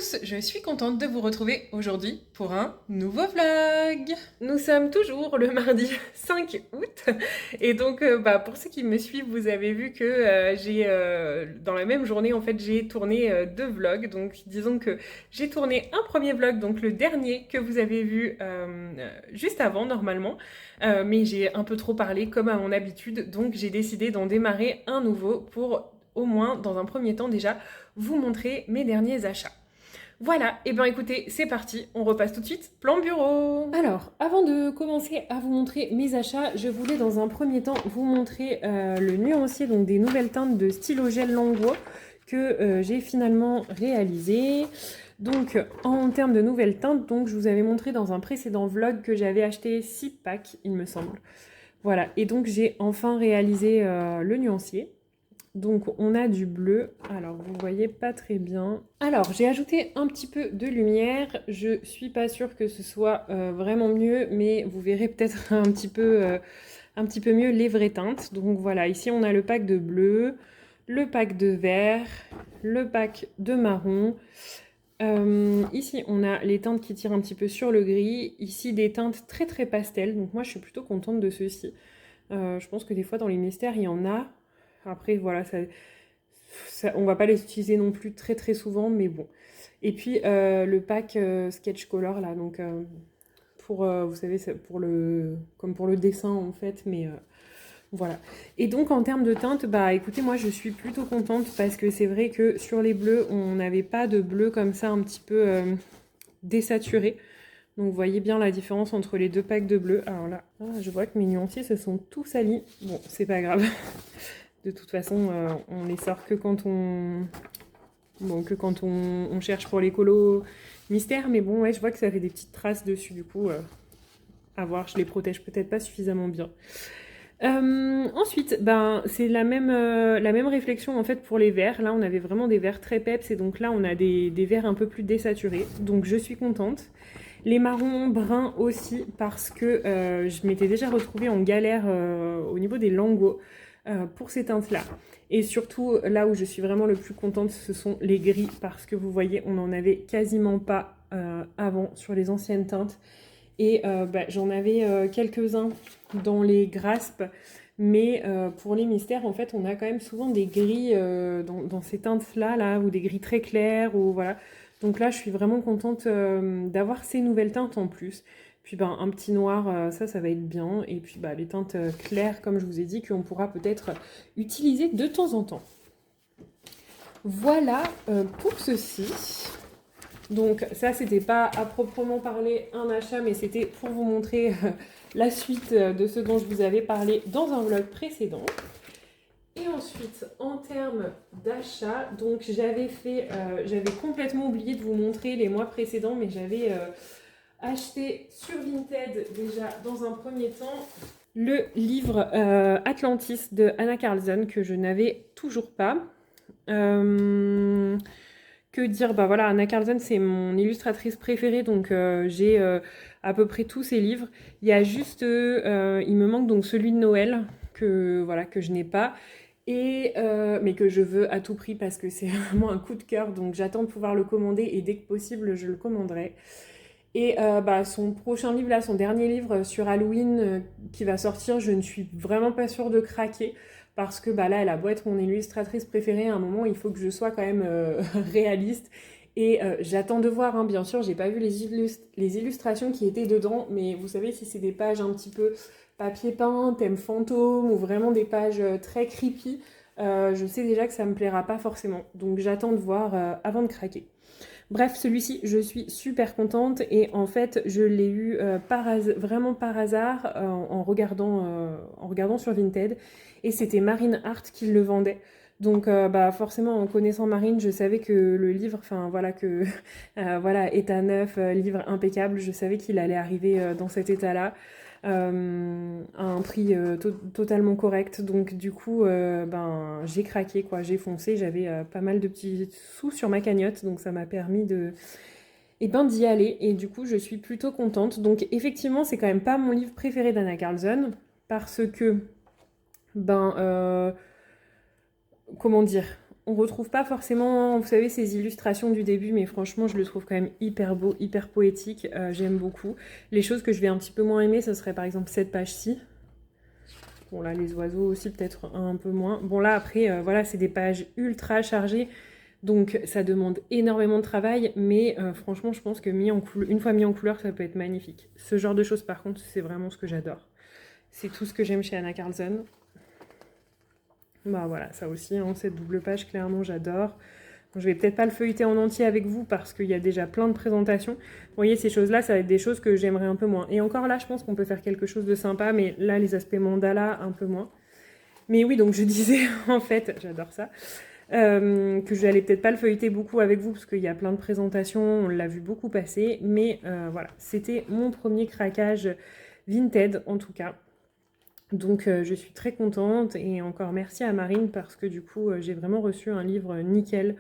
tous, je suis contente de vous retrouver aujourd'hui pour un nouveau vlog. Nous sommes toujours le mardi 5 août et donc pour ceux qui me suivent, vous avez vu que dans la même journée en fait j'ai tourné deux vlogs. Donc disons que j'ai tourné un premier vlog, donc le dernier que vous avez vu juste avant normalement, mais j'ai un peu trop parlé comme à mon habitude, donc j'ai décidé d'en démarrer un nouveau pour au moins dans un premier temps déjà vous montrer mes derniers achats. Voilà, et bien écoutez, c'est parti, on repasse tout de suite, plan bureau. Alors, avant de commencer à vous montrer mes achats, je voulais dans un premier temps vous montrer le nuancier, donc des nouvelles teintes de stylo gel Languo que j'ai finalement réalisé. Donc en termes de nouvelles teintes, donc, je vous avais montré dans un précédent vlog que j'avais acheté 6 packs, il me semble. Voilà, et donc j'ai enfin réalisé le nuancier. Donc on a du bleu, alors vous voyez pas très bien. Alors j'ai ajouté un petit peu de lumière, je suis pas sûre que ce soit vraiment mieux, mais vous verrez peut-être un petit peu mieux les vraies teintes. Donc voilà, ici on a le pack de bleu, le pack de vert, le pack de marron. Ici on a les teintes qui tirent un petit peu sur le gris, ici des teintes très très pastel, donc moi je suis plutôt contente de ceux-ci. Je pense que des fois dans les mystères il y en a. Après, voilà, on va pas les utiliser non plus très très souvent, mais bon. Et puis le pack Sketch Color, là, donc pour, vous savez, c'est comme pour le dessin en fait, mais voilà. Et donc en termes de teinte, bah écoutez, moi je suis plutôt contente parce que c'est vrai que sur les bleus, on n'avait pas de bleu comme ça un petit peu désaturé. Donc vous voyez bien la différence entre les deux packs de bleu. Alors là, je vois que mes nuanciers se sont tous salis. Bon, c'est pas grave. De toute façon, on les sort que quand on cherche pour les colos mystères. Mais bon, ouais, je vois que ça fait des petites traces dessus. Du coup, à voir, je les protège peut-être pas suffisamment bien. Ensuite, c'est la même réflexion en fait pour les verts. Là, on avait vraiment des verts très peps et donc là, on a des verts un peu plus désaturés. Donc, je suis contente. Les marrons bruns aussi parce que je m'étais déjà retrouvée en galère au niveau des Languo pour ces teintes-là. Et surtout, là où je suis vraiment le plus contente, ce sont les gris parce que vous voyez, on n'en avait quasiment pas avant sur les anciennes teintes. Et j'en avais quelques-uns dans les graspes, mais pour les mystères, en fait, on a quand même souvent des gris dans ces teintes-là, là, ou des gris très clairs, ou voilà. Donc là, je suis vraiment contente d'avoir ces nouvelles teintes en plus. Puis un petit noir, ça va être bien. Et puis les teintes claires, comme je vous ai dit, qu'on pourra peut-être utiliser de temps en temps. Voilà pour ceci. Donc ça, c'était pas à proprement parler un achat, mais c'était pour vous montrer la suite de ce dont je vous avais parlé dans un vlog précédent. Et ensuite, en termes d'achat, donc j'avais complètement oublié de vous montrer les mois précédents, mais j'avais acheté sur Vinted déjà dans un premier temps le livre Atlantis de Anna Carlson que je n'avais toujours pas. Que dire, voilà, Anna Carlson c'est mon illustratrice préférée, donc j'ai à peu près tous ses livres. Il y a juste, il me manque donc celui de Noël que je n'ai pas, mais que je veux à tout prix parce que c'est vraiment un coup de cœur, donc j'attends de pouvoir le commander et dès que possible je le commanderai. Et son prochain livre, là, son dernier livre sur Halloween qui va sortir, je ne suis vraiment pas sûre de craquer. Parce que là, elle a beau être mon illustratrice préférée, à un moment, il faut que je sois quand même réaliste. Et j'attends de voir, hein, bien sûr, j'ai pas vu les illustrations qui étaient dedans, mais vous savez, si c'est des pages un petit peu papier peint, thème fantôme, ou vraiment des pages très creepy, je sais déjà que ça me plaira pas forcément. Donc j'attends de voir avant de craquer. Bref, celui-ci, je suis super contente et en fait, je l'ai eu vraiment par hasard en regardant sur Vinted et c'était Marine Art qui le vendait. Donc forcément, en connaissant Marine, je savais que le livre, état neuf, livre impeccable, je savais qu'il allait arriver dans cet état-là. À un prix totalement correct, donc du coup j'ai craqué quoi, j'ai foncé, j'avais pas mal de petits sous sur ma cagnotte, donc ça m'a permis d'y aller et du coup je suis plutôt contente. Donc effectivement c'est quand même pas mon livre préféré d'Anna Carlson parce que comment dire, On retrouve pas forcément, vous savez, ces illustrations du début, mais franchement, je le trouve quand même hyper beau, hyper poétique. J'aime beaucoup. Les choses que je vais un petit peu moins aimer, ce serait par exemple cette page-ci. Bon, là, les oiseaux aussi, peut-être un peu moins. Bon, là, après, voilà, c'est des pages ultra chargées. Donc, ça demande énormément de travail. Mais franchement, je pense que une fois mis en couleur, ça peut être magnifique. Ce genre de choses, par contre, c'est vraiment ce que j'adore. C'est tout ce que j'aime chez Anna Carlson. Bah voilà, ça aussi, hein, cette double page, clairement, j'adore. Je vais peut-être pas le feuilleter en entier avec vous parce qu'il y a déjà plein de présentations. Vous voyez, ces choses-là, ça va être des choses que j'aimerais un peu moins. Et encore là, je pense qu'on peut faire quelque chose de sympa, mais là, les aspects mandala, un peu moins. Mais oui, donc je disais, en fait, j'adore ça, que je n'allais peut-être pas le feuilleter beaucoup avec vous parce qu'il y a plein de présentations, on l'a vu beaucoup passer. Mais voilà, c'était mon premier craquage Vinted, en tout cas. Donc je suis très contente et encore merci à Marine parce que du coup j'ai vraiment reçu un livre nickel.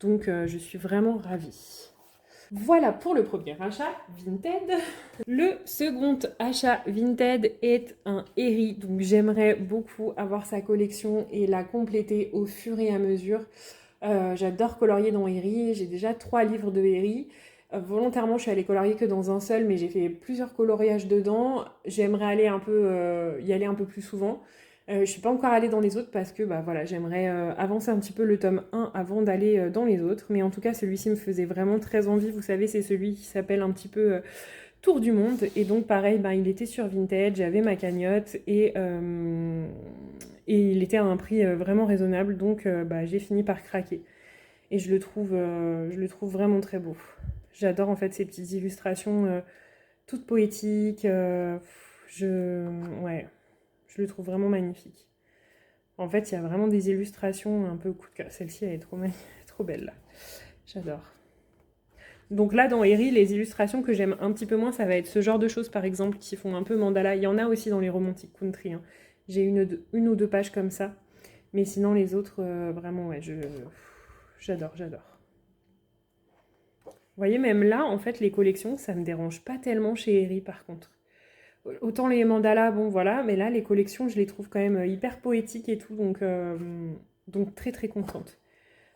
Donc je suis vraiment ravie. Voilà pour le premier achat Vinted. Le second achat Vinted est un Herri. Donc j'aimerais beaucoup avoir sa collection et la compléter au fur et à mesure. J'adore colorier dans Herri. J'ai déjà 3 livres de Herri. Volontairement, je suis allée colorier que dans un seul, mais j'ai fait plusieurs coloriages dedans. J'aimerais aller y aller un peu plus souvent. Je suis pas encore allée dans les autres parce que bah, voilà, j'aimerais avancer un petit peu le tome 1 avant d'aller dans les autres. Mais en tout cas, celui-ci me faisait vraiment très envie. Vous savez, c'est celui qui s'appelle un petit peu Tour du Monde. Et donc pareil, bah, il était sur Vinted, j'avais ma cagnotte et il était à un prix vraiment raisonnable. Donc bah, j'ai fini par craquer. Et je le trouve vraiment très beau. J'adore en fait ces petites illustrations toutes poétiques. Ouais, je le trouve vraiment magnifique. En fait, il y a vraiment des illustrations un peu coup de cœur. Celle-ci, elle est trop belle là. J'adore. Donc là, dans Herri, les illustrations que j'aime un petit peu moins, ça va être ce genre de choses, par exemple, qui font un peu mandala. Il y en a aussi dans les romantiques country. Hein. J'ai une ou deux pages comme ça. Mais sinon, les autres, vraiment, ouais, j'adore. Vous voyez, même là, en fait, les collections, ça me dérange pas tellement chez Herri, par contre. Autant les mandalas, bon, voilà, mais là, les collections, je les trouve quand même hyper poétiques et tout, donc très, très contente.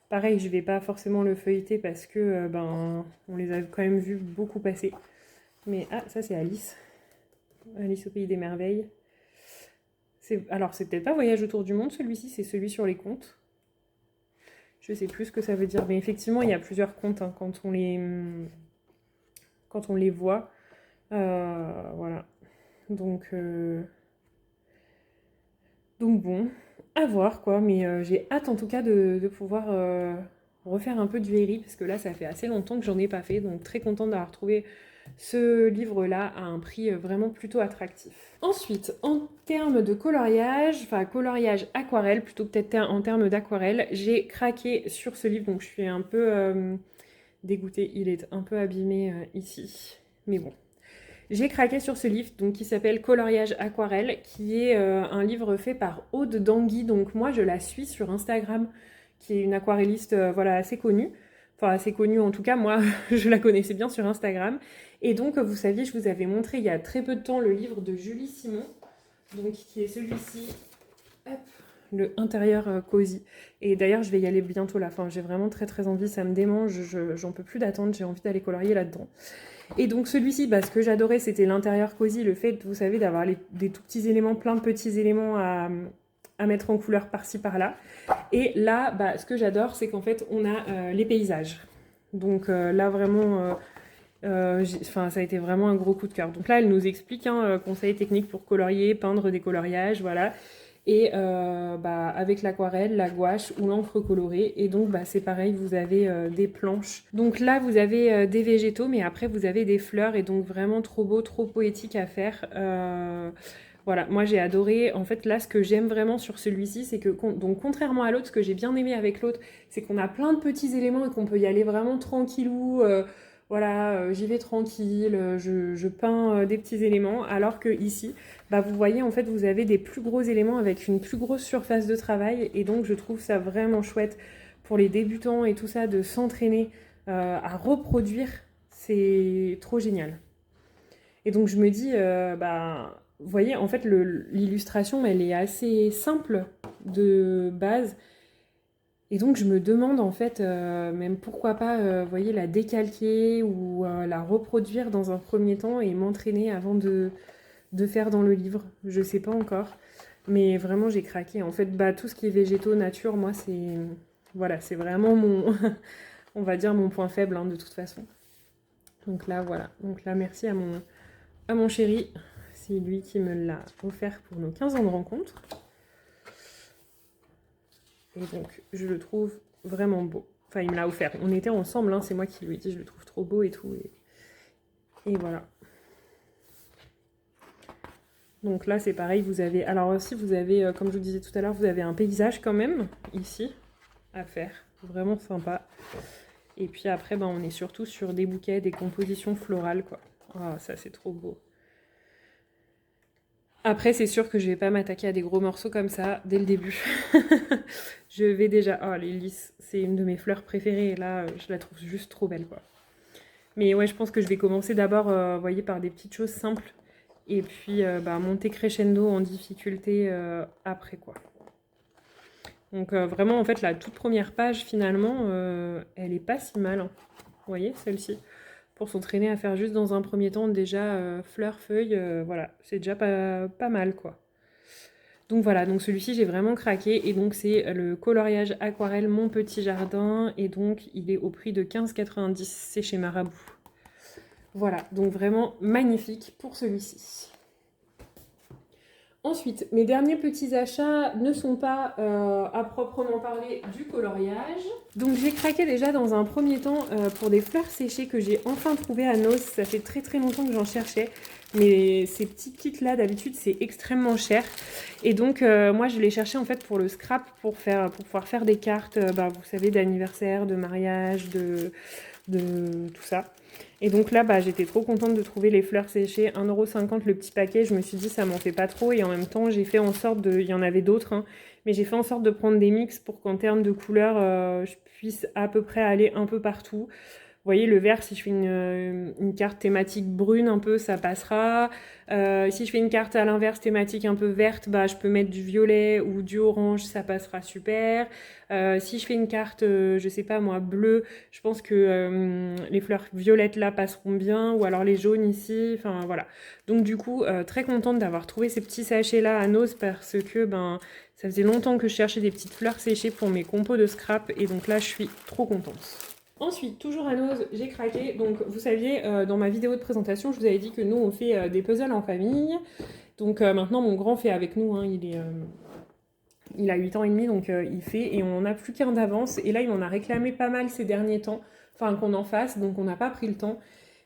Pareil, je vais pas forcément le feuilleter parce que, ben, on les a quand même vus beaucoup passer. Mais, ah, ça, c'est Alice. Alice au pays des merveilles. Alors, c'est peut-être pas Voyage autour du monde, celui-ci, c'est celui sur les contes. Je sais plus ce que ça veut dire, mais effectivement, il y a plusieurs contes hein, quand on les voit. Voilà. Donc bon, à voir quoi, mais j'ai hâte en tout cas de pouvoir refaire un peu du Herri, parce que là, ça fait assez longtemps que j'en ai pas fait, donc très contente d'avoir trouvé ce livre-là à un prix vraiment plutôt attractif. Ensuite, en termes de coloriage, enfin coloriage aquarelle, plutôt que peut-être en termes d'aquarelle, j'ai craqué sur ce livre, donc je suis un peu dégoûtée, il est un peu abîmé ici, mais bon. J'ai craqué sur ce livre donc, qui s'appelle Coloriage aquarelle, qui est un livre fait par Aude Dangui, donc moi je la suis sur Instagram, qui est une aquarelliste voilà, assez connue. Enfin, assez connue en tout cas, moi je la connaissais bien sur Instagram. Et donc, vous saviez, je vous avais montré il y a très peu de temps le livre de Julie Simon, donc, qui est celui-ci, hop, le intérieur cosy. Et d'ailleurs, je vais y aller bientôt là. Enfin, j'ai vraiment très très envie, ça me démange, j'en peux plus d'attendre, j'ai envie d'aller colorier là-dedans. Et donc celui-ci, bah, ce que j'adorais, c'était l'intérieur cosy, le fait, vous savez, d'avoir des tout petits éléments, plein de petits éléments à mettre en couleur par-ci, par-là. Et là, bah, ce que j'adore, c'est qu'en fait, on a les paysages. Donc là, vraiment, ça a été vraiment un gros coup de cœur. Donc là, elle nous explique, hein, conseils techniques pour colorier, peindre des coloriages, voilà. Et bah, avec l'aquarelle, la gouache ou l'encre colorée. Et donc bah, c'est pareil, vous avez des planches. Donc là vous avez des végétaux, mais après vous avez des fleurs. Et donc vraiment trop beau, trop poétique à faire. Voilà, moi j'ai adoré. En fait là ce que j'aime vraiment sur celui-ci, c'est que donc contrairement à l'autre, ce que j'ai bien aimé avec l'autre, c'est qu'on a plein de petits éléments et qu'on peut y aller vraiment tranquillou. Voilà, j'y vais tranquille, je peins des petits éléments, alors que ici, bah, vous voyez, en fait, vous avez des plus gros éléments avec une plus grosse surface de travail, et donc je trouve ça vraiment chouette pour les débutants et tout ça, de s'entraîner à reproduire, c'est trop génial. Et donc je me dis, bah, vous voyez, en fait, l'illustration, elle est assez simple de base, Et donc je me demande en fait, même pourquoi pas, vous voyez, la décalquer ou la reproduire dans un premier temps et m'entraîner avant de faire dans le livre. Je sais pas encore, mais vraiment j'ai craqué. En fait, bah, tout ce qui est végétaux, nature, moi c'est... Voilà, c'est vraiment mon... on va dire mon point faible hein, de toute façon. Donc là, voilà. Donc là, merci à mon chéri. C'est lui qui me l'a offert pour nos 15 ans de rencontre. Et donc, je le trouve vraiment beau. Enfin, il me l'a offert. On était ensemble, hein, c'est moi qui lui ai dit, je le trouve trop beau et tout. Et voilà. Donc là, c'est pareil, vous avez... Alors aussi, vous avez, comme je vous disais tout à l'heure, vous avez un paysage quand même, ici, à faire. Vraiment sympa. Et puis après, ben, on est surtout sur des bouquets, des compositions florales, quoi. Ah, ça, c'est trop beau. Après, c'est sûr que je vais pas m'attaquer à des gros morceaux comme ça dès le début. Je vais déjà... Oh, les lys, c'est une de mes fleurs préférées. Et là, je la trouve juste trop belle, quoi. Mais ouais, je pense que je vais commencer d'abord, vous voyez, par des petites choses simples. Et puis, bah, monter crescendo en difficulté après, quoi. Donc vraiment, en fait, la toute première page, finalement, elle est pas si mal. Hein. Vous voyez, celle-ci. Pour s'entraîner à faire juste dans un premier temps, déjà, fleurs, feuilles, voilà. C'est déjà pas mal, quoi. Donc voilà, donc celui-ci, j'ai vraiment craqué. Et donc, c'est le coloriage aquarelle Mon Petit Jardin. Et donc, il est au prix de 15,90. C'est chez Marabout. Voilà, donc vraiment magnifique pour celui-ci. Ensuite, mes derniers petits achats ne sont pas à proprement parler du coloriage. Donc j'ai craqué déjà dans un premier temps pour des fleurs séchées que j'ai enfin trouvées à Noz. Ça fait très très longtemps que j'en cherchais. Mais ces petits kits là d'habitude c'est extrêmement cher. Et donc moi je les cherchais en fait pour le scrap pour pouvoir faire des cartes, bah, vous savez, d'anniversaire, de mariage, de tout ça. Et donc là, bah, j'étais trop contente de trouver les fleurs séchées, 1,50 € le petit paquet. Je me suis dit, ça m'en fait pas trop. Et en même temps, j'ai fait en sorte de... Il y en avait d'autres, hein, mais j'ai fait en sorte de prendre des mix pour qu'en termes de couleurs, je puisse à peu près aller un peu partout. Vous voyez, le vert, si je fais une carte thématique brune un peu, ça passera. Si je fais une carte à l'inverse thématique un peu verte, bah, je peux mettre du violet ou du orange, ça passera super. Si je fais une carte, je sais pas moi, bleue, je pense que les fleurs violettes là passeront bien, ou alors les jaunes ici, enfin voilà. Donc du coup, très contente d'avoir trouvé ces petits sachets là à Noz parce que ben, ça faisait longtemps que je cherchais des petites fleurs séchées pour mes compos de scrap et donc là je suis trop contente. Ensuite, toujours à Noz, j'ai craqué. Donc, vous saviez, dans ma vidéo de présentation, je vous avais dit que nous, on fait des puzzles en famille. Donc, maintenant, mon grand fait avec nous. Hein, il a 8 ans et demi, donc il fait. Et on n'a plus qu'un d'avance. Et là, il en a réclamé pas mal ces derniers temps. Enfin, qu'on en fasse. Donc, on n'a pas pris le temps.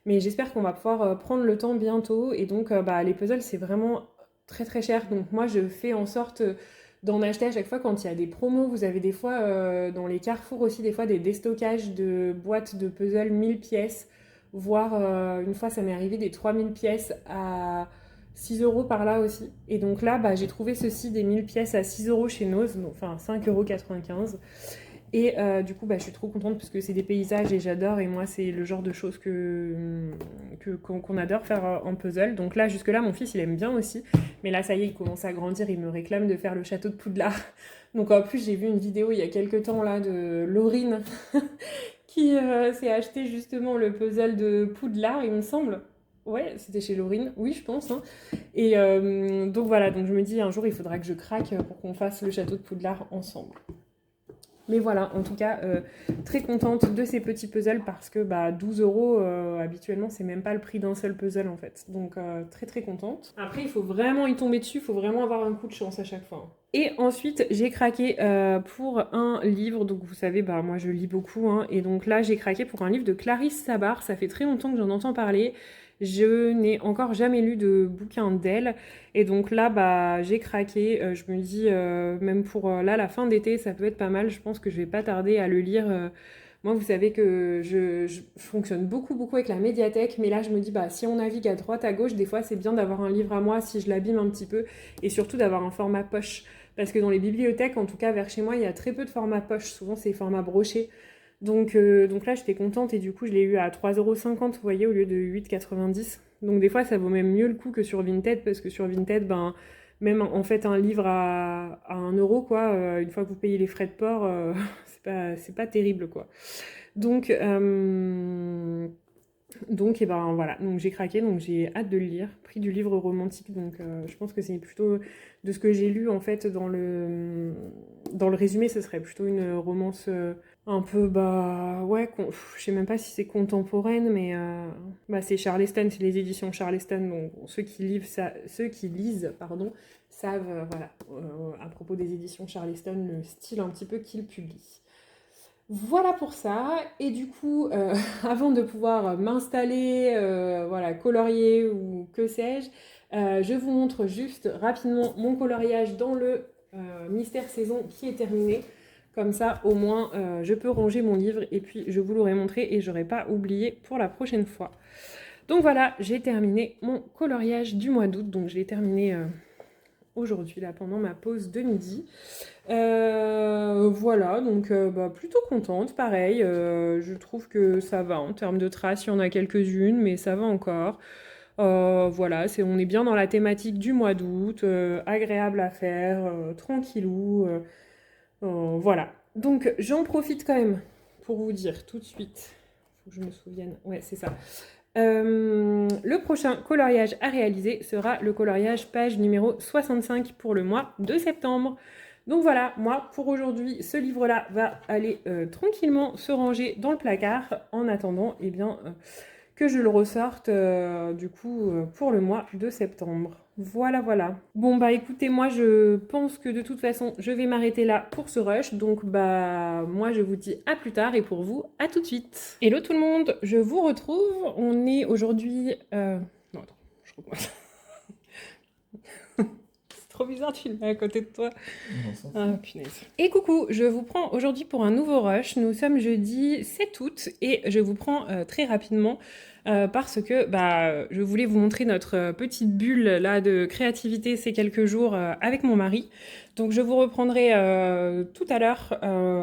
Mais j'espère qu'on va pouvoir prendre le temps bientôt. Et donc, bah, les puzzles, c'est vraiment très, très cher. Donc, moi, je fais en sorte d'en acheter à chaque fois quand il y a des promos. Vous avez des fois dans les carrefours aussi des fois des déstockages de boîtes de puzzle 1000 pièces, voire une fois ça m'est arrivé des 3000 pièces à 6 € par là aussi. Et donc là bah, j'ai trouvé ceci des 1000 pièces à 6 € chez Noz, enfin 5,95 €. Et du coup, bah, je suis trop contente parce que c'est des paysages et j'adore. Et moi, c'est le genre de choses qu'on adore faire en puzzle. Donc là, jusque-là, mon fils, il aime bien aussi. Mais là, ça y est, il commence à grandir. Il me réclame de faire le château de Poudlard. Donc en plus, j'ai vu une vidéo il y a quelques temps là de Laurine qui s'est acheté justement le puzzle de Poudlard, il me semble. Ouais, c'était chez Laurine. Oui, je pense. Hein. Et donc voilà, donc je me dis un jour, il faudra que je craque pour qu'on fasse le château de Poudlard ensemble. Mais voilà, en tout cas, très contente de ces petits puzzles parce que bah, 12 € habituellement, c'est même pas le prix d'un seul puzzle en fait. Donc très très contente. Après, il faut vraiment y tomber dessus, il faut vraiment avoir un coup de chance à chaque fois. Et ensuite, j'ai craqué pour un livre. Donc vous savez, bah, moi je lis beaucoup. Hein, et donc là, j'ai craqué pour un livre de Clarisse Sabar. Ça fait très longtemps que j'en entends parler. Je n'ai encore jamais lu de bouquin d'elle. Et donc là, bah, j'ai craqué. Je me dis, même pour là, la fin d'été, ça peut être pas mal. Je pense que je vais pas tarder à le lire. Moi, vous savez que je fonctionne beaucoup, beaucoup avec la médiathèque. Mais là, je me dis, bah, si on navigue à droite, à gauche, des fois, c'est bien d'avoir un livre à moi si je l'abîme un petit peu. Et surtout d'avoir un format poche. Parce que dans les bibliothèques, en tout cas vers chez moi, il y a très peu de formats poche. Souvent, c'est format broché. Donc là, j'étais contente et du coup, je l'ai eu à 3,50 €, vous voyez, au lieu de 8,90 €. Donc des fois, ça vaut même mieux le coup que sur Vinted parce que sur Vinted, ben, même en fait un livre à 1 € quoi, une fois que vous payez les frais de port, c'est pas terrible quoi. Donc, et ben voilà, donc j'ai craqué, donc j'ai hâte de le lire. Prix du livre romantique, donc je pense que c'est plutôt de ce que j'ai lu en fait dans le résumé, ce serait plutôt une romance un peu bah ouais, je sais même pas si c'est contemporaine, mais bah, c'est Charleston, c'est les éditions Charleston, donc ceux qui lisent pardon savent voilà à propos des éditions Charleston le style un petit peu qu'ils publient. Voilà pour ça, et du coup, avant de pouvoir m'installer, voilà, colorier ou que sais-je, je vous montre juste rapidement mon coloriage dans le Mystère Saison qui est terminé. Comme ça, au moins, je peux ranger mon livre et puis je vous l'aurai montré et j'aurai pas oublié pour la prochaine fois. Donc voilà, j'ai terminé mon coloriage du mois d'août, donc je l'ai terminé aujourd'hui, là, pendant ma pause de midi. Voilà, donc bah, plutôt contente, pareil, je trouve que ça va en termes de traces, il y en a quelques-unes, mais ça va encore. Voilà, on est bien dans la thématique du mois d'août, agréable à faire, tranquillou, voilà. Donc j'en profite quand même pour vous dire tout de suite, faut que je me souvienne, ouais c'est ça. Le prochain coloriage à réaliser sera le coloriage page numéro 65 pour le mois de septembre. Donc voilà, moi pour aujourd'hui, ce livre-là va aller tranquillement se ranger dans le placard en attendant eh bien, que je le ressorte du coup pour le mois de septembre. Voilà, voilà. Bon bah écoutez, moi je pense que de toute façon je vais m'arrêter là pour ce rush. Donc bah moi je vous dis à plus tard et pour vous à tout de suite. Hello tout le monde, je vous retrouve. On est aujourd'hui... Non attends, je recommence. C'est trop bizarre de filmer à côté de toi. Ah punaise. Et coucou, je vous prends aujourd'hui pour un nouveau rush. Nous sommes jeudi 7 août et je vous prends très rapidement parce que bah, je voulais vous montrer notre petite bulle là de créativité ces quelques jours avec mon mari. Donc je vous reprendrai tout à l'heure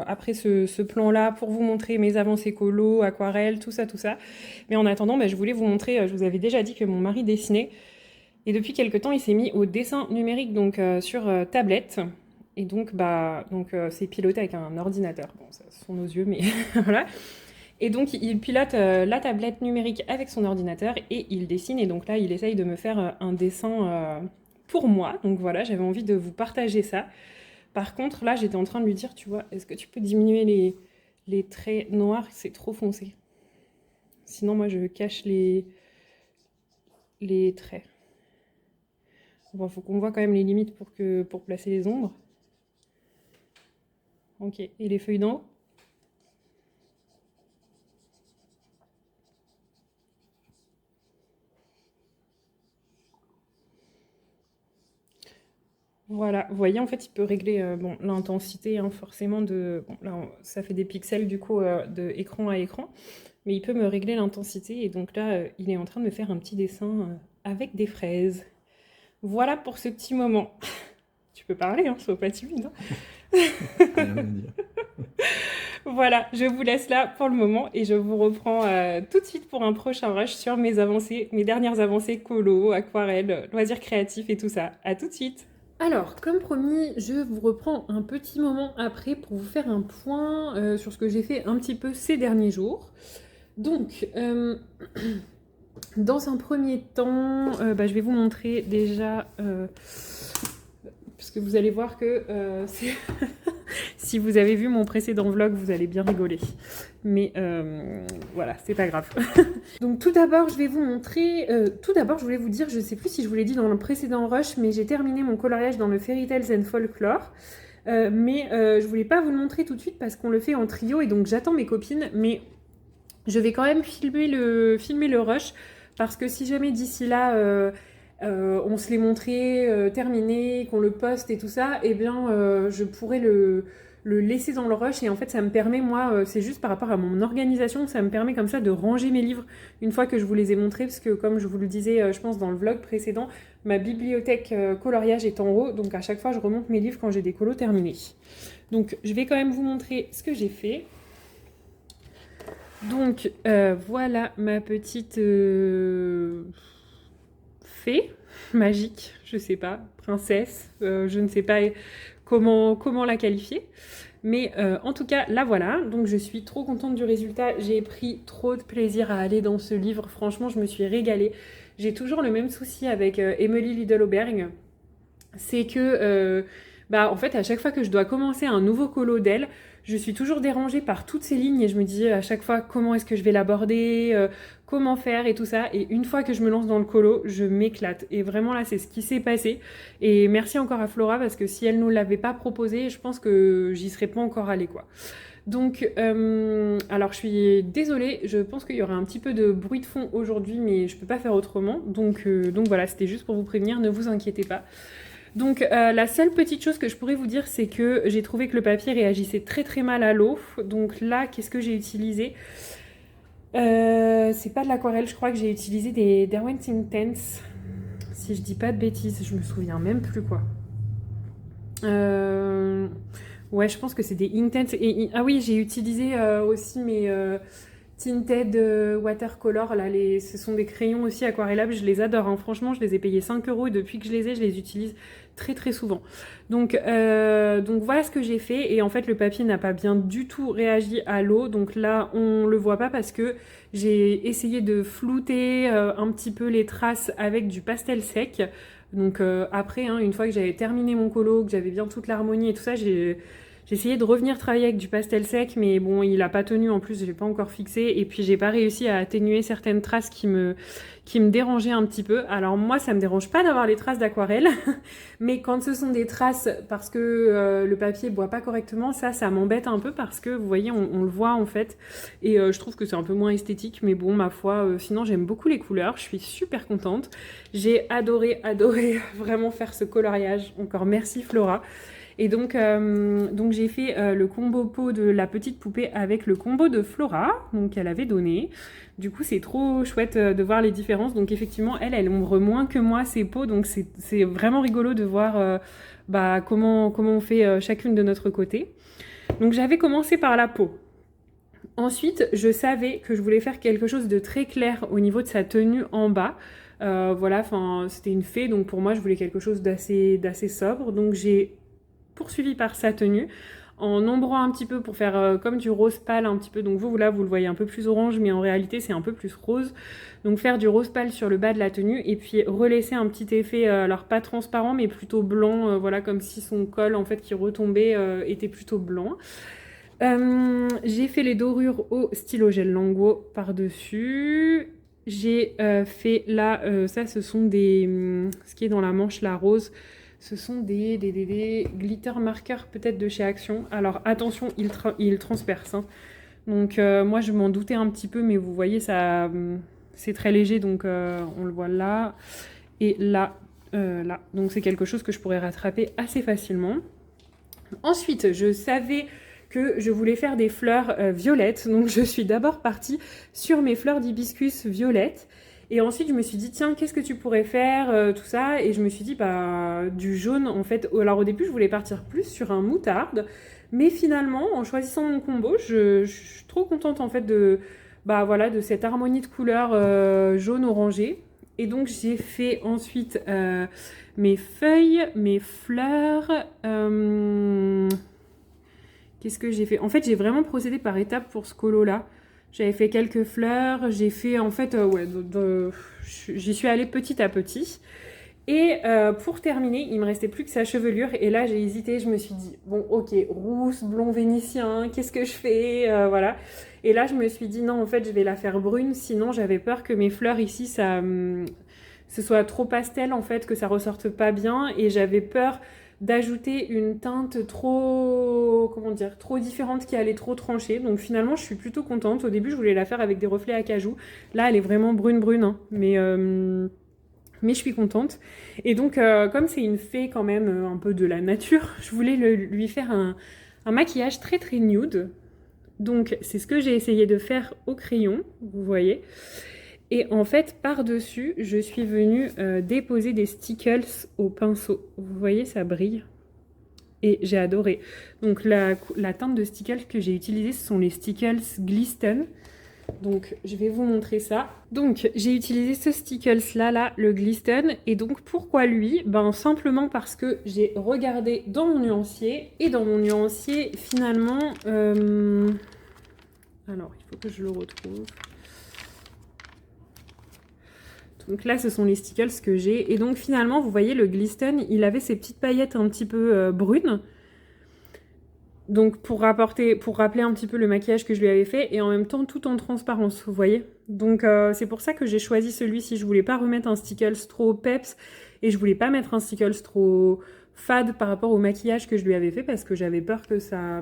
après ce plan-là pour vous montrer mes avancées colo, aquarelles, tout ça, tout ça. Mais en attendant, bah, je voulais vous montrer, je vous avais déjà dit que mon mari dessinait. Et depuis quelques temps, il s'est mis au dessin numérique donc sur tablette. Et donc, c'est piloté avec un ordinateur. Bon, ça sont nos yeux, mais voilà. Et donc, il pilote la tablette numérique avec son ordinateur et il dessine. Et donc là, il essaye de me faire un dessin pour moi. Donc voilà, j'avais envie de vous partager ça. Par contre, là, j'étais en train de lui dire, tu vois, est-ce que tu peux diminuer les traits noirs? C'est trop foncé. Sinon, moi, je cache les traits. Bon, faut qu'on voit quand même les limites pour placer les ombres. Ok, et les feuilles d'en haut? Voilà, vous voyez, en fait, il peut régler bon, l'intensité, hein, forcément, bon, là, ça fait des pixels, du coup, de écran à écran, mais il peut me régler l'intensité, et donc là, il est en train de me faire un petit dessin avec des fraises. Voilà pour ce petit moment. Tu peux parler, hein, sois pas timide. Hein. Rien à dire. Voilà, je vous laisse là pour le moment et je vous reprends tout de suite pour un prochain rush sur mes dernières avancées colo, aquarelle, loisirs créatifs et tout ça. À tout de suite. Alors, comme promis, je vous reprends un petit moment après pour vous faire un point sur ce que j'ai fait un petit peu ces derniers jours. Donc, dans un premier temps, je vais vous montrer déjà... parce que vous allez voir que si vous avez vu mon précédent vlog, vous allez bien rigoler. Mais voilà, c'est pas grave. Donc tout d'abord, je vais vous montrer... tout d'abord, je voulais vous dire, je sais plus si je vous l'ai dit dans le précédent rush, mais j'ai terminé mon coloriage dans le Fairy Tales and Folklore. Mais je voulais pas vous le montrer tout de suite parce qu'on le fait en trio et donc j'attends mes copines. Mais je vais quand même filmer le rush parce que si jamais d'ici là... on se l'est montré, terminé, qu'on le poste et tout ça, eh bien je pourrais le laisser dans le rush et en fait ça me permet, moi, c'est juste par rapport à mon organisation, ça me permet comme ça de ranger mes livres une fois que je vous les ai montrés parce que comme je vous le disais, je pense dans le vlog précédent, ma bibliothèque coloriage est en haut, donc à chaque fois je remonte mes livres quand j'ai des colos terminés. Donc je vais quand même vous montrer ce que j'ai fait. Donc voilà ma petite... fée, magique, je sais pas, princesse, je ne sais pas comment la qualifier. Mais en tout cas, là voilà, donc je suis trop contente du résultat. J'ai pris trop de plaisir à aller dans ce livre. Franchement, je me suis régalée. J'ai toujours le même souci avec Emily Lidl-Aubergne. C'est que, en fait, à chaque fois que je dois commencer un nouveau colo d'elle, je suis toujours dérangée par toutes ces lignes et je me dis à chaque fois comment est-ce que je vais l'aborder, comment faire et tout ça. Et une fois que je me lance dans le colo, je m'éclate. Et vraiment là, c'est ce qui s'est passé. Et merci encore à Flora parce que si elle nous l'avait pas proposé, je pense que j'y serais pas encore allée, quoi. Donc, alors je suis désolée, je pense qu'il y aura un petit peu de bruit de fond aujourd'hui, mais je peux pas faire autrement. Donc voilà, c'était juste pour vous prévenir, ne vous inquiétez pas. Donc la seule petite chose que je pourrais vous dire, c'est que j'ai trouvé que le papier réagissait très très mal à l'eau. Donc là, qu'est-ce que j'ai utilisé? C'est pas de l'aquarelle, je crois que j'ai utilisé des Derwent Intense. Si je dis pas de bêtises, je me souviens même plus quoi. Ouais, je pense que c'est des Intense. Ah oui, j'ai utilisé aussi mes Tinted Watercolor. Là, ce sont des crayons aussi aquarellables. Je les adore. Hein. Franchement, je les ai payés 5 € et depuis que je les ai, je les utilise très très souvent. Donc voilà ce que j'ai fait. Et en fait, le papier n'a pas bien du tout réagi à l'eau. Donc là, on le voit pas parce que j'ai essayé de flouter un petit peu les traces avec du pastel sec. Donc après, hein, une fois que j'avais terminé mon colo, que j'avais bien toute l'harmonie et tout ça, j'ai essayé de revenir travailler avec du pastel sec, mais bon, il a pas tenu, en plus, j'ai pas encore fixé, et puis j'ai pas réussi à atténuer certaines traces qui me dérangeaient un petit peu. Alors moi, ça me dérange pas d'avoir les traces d'aquarelle, mais quand ce sont des traces parce que le papier boit pas correctement, ça m'embête un peu parce que, vous voyez, on le voit en fait, et je trouve que c'est un peu moins esthétique, mais bon, ma foi, sinon j'aime beaucoup les couleurs, je suis super contente. J'ai adoré vraiment faire ce coloriage, encore merci Flora. Et donc j'ai fait le combo peau de la petite poupée avec le combo de Flora, donc elle avait donné. Du coup, c'est trop chouette de voir les différences. Donc effectivement, elle ombre moins que moi ses peaux, donc c'est vraiment rigolo de voir comment on fait chacune de notre côté. Donc j'avais commencé par la peau. Ensuite, je savais que je voulais faire quelque chose de très clair au niveau de sa tenue en bas. Voilà, c'était une fée, donc pour moi, je voulais quelque chose d'assez sobre. Donc j'ai poursuivi par sa tenue en ombrant un petit peu pour faire comme du rose pâle un petit peu. Donc vous là, vous le voyez un peu plus orange, mais en réalité, c'est un peu plus rose. Donc faire du rose pâle sur le bas de la tenue et puis relaisser un petit effet, alors pas transparent, mais plutôt blanc, voilà, comme si son col en fait qui retombait était plutôt blanc. J'ai fait les dorures au stylo gel Languo par-dessus. J'ai fait là, ça ce sont ce qui est dans la manche, la rose. Ce sont des glitter marqueurs peut-être de chez Action. Alors attention, ils transpercent. Hein. Donc moi je m'en doutais un petit peu, mais vous voyez, ça, c'est très léger, donc on le voit là et là. Donc c'est quelque chose que je pourrais rattraper assez facilement. Ensuite, je savais que je voulais faire des fleurs violettes. Donc je suis d'abord partie sur mes fleurs d'hibiscus violettes. Et ensuite, je me suis dit, tiens, qu'est-ce que tu pourrais faire, tout ça. Et je me suis dit, du jaune, en fait. Alors au début, je voulais partir plus sur un moutarde. Mais finalement, en choisissant mon combo, je suis trop contente, en fait, de cette harmonie de couleurs jaune-orangé. Et donc, j'ai fait ensuite mes feuilles, mes fleurs. Qu'est-ce que j'ai fait? En fait, j'ai vraiment procédé par étapes pour ce colo-là. J'avais fait quelques fleurs, j'ai fait en fait, j'y suis allée petit à petit. Et pour terminer, il me restait plus que sa chevelure. Et là, j'ai hésité, je me suis dit, bon, ok, rousse, blond vénitien, qu'est-ce que je fais? Voilà. Et là, je me suis dit, non, en fait, je vais la faire brune. Sinon, j'avais peur que mes fleurs ici, ce soit trop pastel, en fait, que ça ressorte pas bien. Et j'avais peur d'ajouter une teinte trop différente qui allait trop trancher. Donc finalement, je suis plutôt contente. Au début, je voulais la faire avec des reflets à cajou. Là, elle est vraiment brune, hein. Mais je suis contente. Et donc, comme c'est une fée quand même un peu de la nature, je voulais lui faire un maquillage très très nude. Donc, c'est ce que j'ai essayé de faire au crayon, vous voyez. Et en fait, par-dessus, je suis venue déposer des stickles au pinceau. Vous voyez, ça brille. Et j'ai adoré. Donc la teinte de stickles que j'ai utilisée, ce sont les stickles Glisten. Donc je vais vous montrer ça. Donc j'ai utilisé ce stickles là, le Glisten. Et donc pourquoi lui? Ben simplement parce que j'ai regardé dans mon nuancier. Et dans mon nuancier, finalement... Alors il faut que je le retrouve. Donc là, ce sont les stickles que j'ai. Et donc finalement, vous voyez, le Glisten, il avait ces petites paillettes un petit peu brunes. Donc pour rappeler un petit peu le maquillage que je lui avais fait. Et en même temps, tout en transparence, vous voyez. Donc c'est pour ça que j'ai choisi celui-ci. Je voulais pas remettre un stickles trop peps. Et je voulais pas mettre un stickles trop fade par rapport au maquillage que je lui avais fait. Parce que j'avais peur que ça...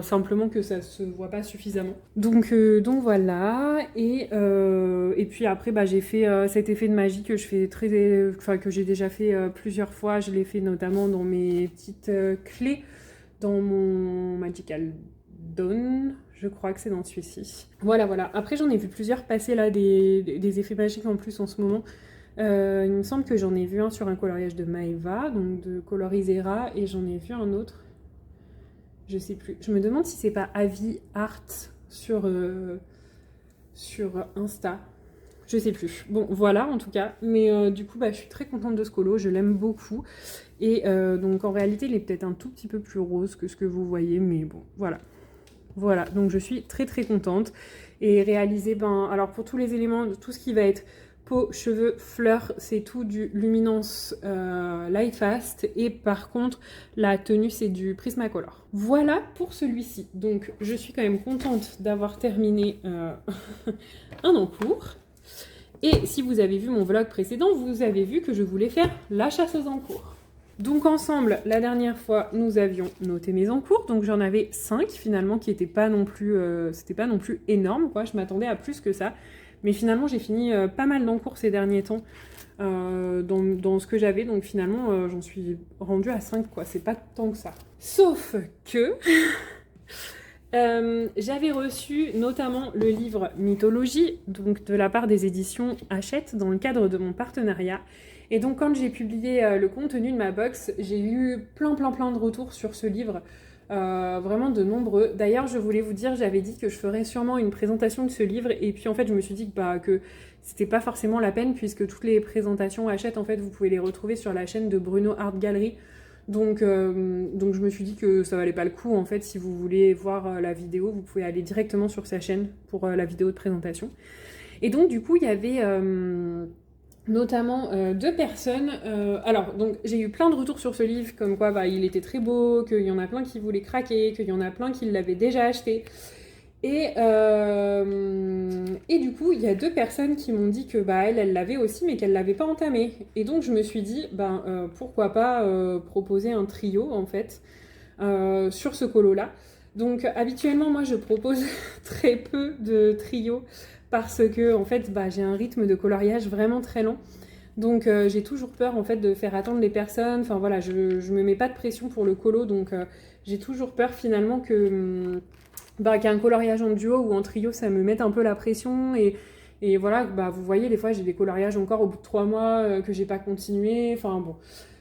simplement que ça se voit pas suffisamment. Donc voilà. Et puis après, j'ai fait cet effet de magie que je fais que j'ai déjà fait plusieurs fois. Je l'ai fait notamment dans mes petites clés. Dans mon Magical Dawn, je crois que c'est dans celui-ci. Voilà. Après, j'en ai vu plusieurs passer là, des effets magiques en plus en ce moment. Il me semble que j'en ai vu un sur un coloriage de Maeva, donc de Colorisera, et j'en ai vu un autre. Je sais plus. Je me demande si c'est pas Avi Art sur Insta. Je sais plus. Bon, voilà en tout cas. Mais du coup, je suis très contente de ce colo. Je l'aime beaucoup. Et donc en réalité, il est peut-être un tout petit peu plus rose que ce que vous voyez. Mais bon, voilà. Voilà, donc je suis très très contente. Et réalisé, alors pour tous les éléments, tout ce qui va être peau, cheveux, fleurs, c'est tout du Luminance Light Fast. Et par contre, la tenue, c'est du Prismacolor. Voilà pour celui-ci. Donc je suis quand même contente d'avoir terminé un encours. Et si vous avez vu mon vlog précédent, vous avez vu que je voulais faire la chasseuse en cours. Donc ensemble, la dernière fois, nous avions noté mes encours. Donc j'en avais 5 finalement, qui n'étaient pas non plus, c'était pas non plus énorme, quoi. Je m'attendais à plus que ça. Mais finalement, j'ai fini pas mal d'encours ces derniers temps dans ce que j'avais. Donc finalement, j'en suis rendue à 5, quoi. C'est pas tant que ça. Sauf que... j'avais reçu notamment le livre Mythologie, donc de la part des éditions Hachette, dans le cadre de mon partenariat. Et donc quand j'ai publié le contenu de ma box, j'ai eu plein de retours sur ce livre, vraiment de nombreux. D'ailleurs, je voulais vous dire, j'avais dit que je ferais sûrement une présentation de ce livre, et puis en fait je me suis dit que c'était pas forcément la peine, puisque toutes les présentations Hachette, en fait, vous pouvez les retrouver sur la chaîne de Bruno Art Gallery. Donc je me suis dit que ça valait pas le coup. En fait, si vous voulez voir la vidéo, vous pouvez aller directement sur sa chaîne pour la vidéo de présentation. Et donc du coup, il y avait notamment 2 personnes. Alors, donc j'ai eu plein de retours sur ce livre, comme quoi il était très beau, qu'il y en a plein qui voulaient craquer, qu'il y en a plein qui l'avaient déjà acheté. Et du coup, il y a 2 personnes qui m'ont dit que elle l'avait aussi, mais qu'elle l'avait pas entamé. Et donc je me suis dit, pourquoi pas proposer un trio en fait sur ce colo-là. Donc habituellement, moi je propose très peu de trios parce que en fait, j'ai un rythme de coloriage vraiment très lent. Donc j'ai toujours peur en fait de faire attendre les personnes. Enfin voilà, je me mets pas de pression pour le colo, donc j'ai toujours peur finalement que qu'un coloriage en duo ou en trio, ça me mette un peu la pression. Et voilà, vous voyez, des fois, j'ai des coloriages encore au bout de 3 mois que j'ai pas continué. Enfin, bon.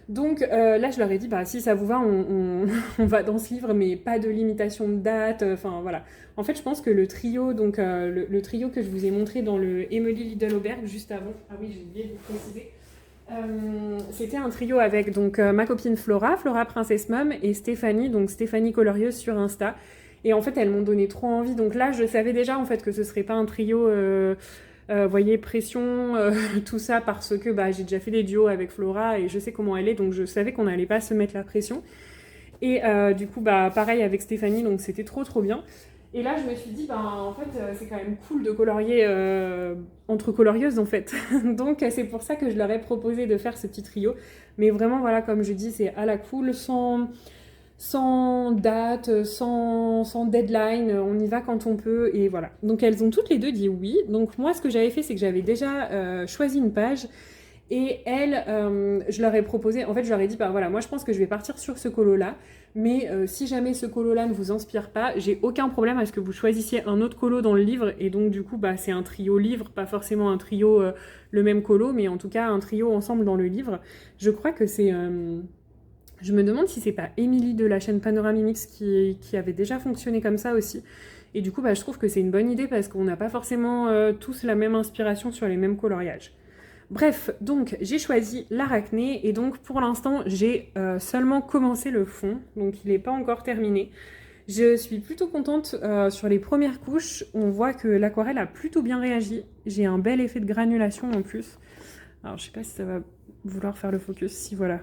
Donc là, je leur ai dit, si ça vous va, on va dans ce livre, mais pas de limitation de date. Enfin, voilà. En fait, je pense que le trio, donc le trio que je vous ai montré dans le Emily Liddell-Auberg juste avant... Ah oui, j'ai oublié de vous préciser. C'était un trio avec donc ma copine Flora Princess Mum, et Stéphanie, donc Stéphanie Colorieuse sur Insta. Et en fait, elles m'ont donné trop envie. Donc là, je savais déjà en fait que ce serait pas un trio, voyez, pression, tout ça, parce que j'ai déjà fait des duos avec Flora et je sais comment elle est. Donc je savais qu'on n'allait pas se mettre la pression. Et du coup, pareil avec Stéphanie, donc c'était trop bien. Et là, je me suis dit, en fait, c'est quand même cool de colorier entre colorieuses, en fait. Donc, c'est pour ça que je leur ai proposé de faire ce petit trio. Mais vraiment, voilà, comme je dis, c'est à la cool, sans date, sans deadline, on y va quand on peut, et voilà. Donc elles ont toutes les 2 dit oui. Donc moi, ce que j'avais fait, c'est que j'avais déjà choisi une page, et elles, je leur ai proposé, en fait je leur ai dit, voilà, moi je pense que je vais partir sur ce colo-là, mais si jamais ce colo-là ne vous inspire pas, j'ai aucun problème à ce que vous choisissiez un autre colo dans le livre, et donc du coup, c'est un trio livre, pas forcément un trio le même colo, mais en tout cas un trio ensemble dans le livre. Je crois que c'est... Je me demande si c'est pas Émilie de la chaîne Panoramimix qui avait déjà fonctionné comme ça aussi. Et du coup, je trouve que c'est une bonne idée parce qu'on n'a pas forcément tous la même inspiration sur les mêmes coloriages. Bref, donc j'ai choisi l'Arachné et donc pour l'instant j'ai seulement commencé le fond, donc il n'est pas encore terminé. Je suis plutôt contente sur les premières couches, on voit que l'aquarelle a plutôt bien réagi. J'ai un bel effet de granulation en plus. Alors je sais pas si ça va vouloir faire le focus, si voilà,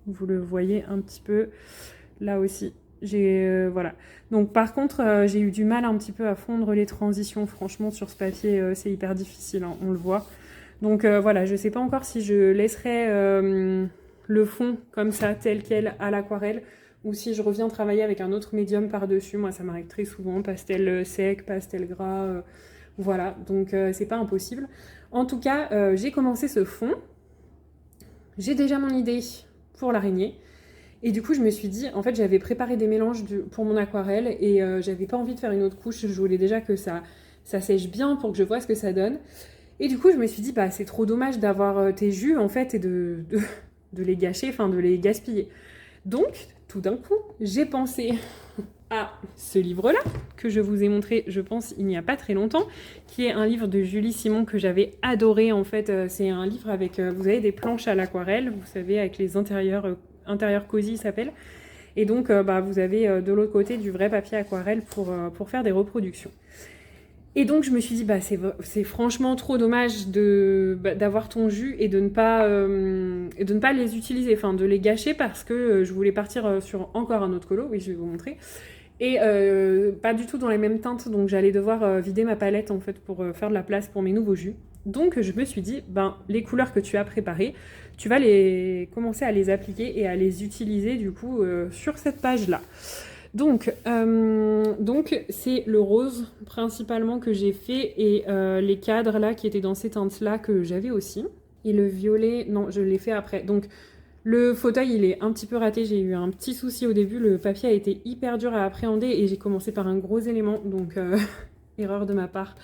vous le voyez un petit peu là aussi. Voilà. Donc par contre j'ai eu du mal un petit peu à fondre les transitions, franchement sur ce papier c'est hyper difficile, hein, on le voit. Donc voilà, je sais pas encore si je laisserai le fond comme ça, tel quel, à l'aquarelle, ou si je reviens travailler avec un autre médium par-dessus. Moi, ça m'arrive très souvent, pastel sec, pastel gras, voilà. Donc c'est pas impossible. En tout cas, j'ai commencé ce fond. J'ai déjà mon idée pour l'araignée. Et du coup, je me suis dit, en fait, j'avais préparé des mélanges pour mon aquarelle et j'avais pas envie de faire une autre couche. Je voulais déjà que ça sèche bien pour que je vois ce que ça donne. Et du coup, je me suis dit, c'est trop dommage d'avoir tes jus, en fait, et de les gâcher, enfin, de les gaspiller. Donc, tout d'un coup, j'ai pensé à ce livre-là, que je vous ai montré, je pense, il n'y a pas très longtemps, qui est un livre de Julie Simon que j'avais adoré, en fait. C'est un livre avec, vous avez des planches à l'aquarelle, vous savez, avec les intérieurs cosy, s'appelle. Et donc, vous avez de l'autre côté du vrai papier aquarelle pour faire des reproductions. Et donc je me suis dit, c'est franchement trop dommage d'avoir ton jus et de ne pas les utiliser, enfin de les gâcher parce que je voulais partir sur encore un autre colo, oui je vais vous montrer, et pas du tout dans les mêmes teintes, donc j'allais devoir vider ma palette en fait pour faire de la place pour mes nouveaux jus. Donc je me suis dit, les couleurs que tu as préparées, tu vas commencer à les appliquer et à les utiliser du coup sur cette page-là. Donc c'est le rose principalement que j'ai fait et les cadres là qui étaient dans ces teintes là que j'avais aussi. Et le violet, non, je l'ai fait après. Donc le fauteuil il est un petit peu raté, j'ai eu un petit souci au début, le papier a été hyper dur à appréhender et j'ai commencé par un gros élément, donc erreur de ma part.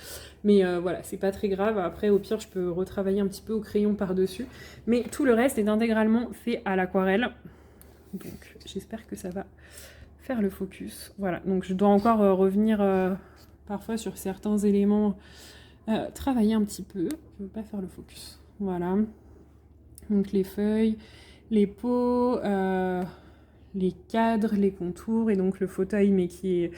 Mais voilà, c'est pas très grave, après au pire je peux retravailler un petit peu au crayon par-dessus. Mais tout le reste est intégralement fait à l'aquarelle. Donc j'espère que ça va faire le focus. Voilà, donc je dois encore revenir parfois sur certains éléments, travailler un petit peu. Je ne veux pas faire le focus. Voilà. Donc les feuilles, les pots, les cadres, les contours et donc le fauteuil, mais qui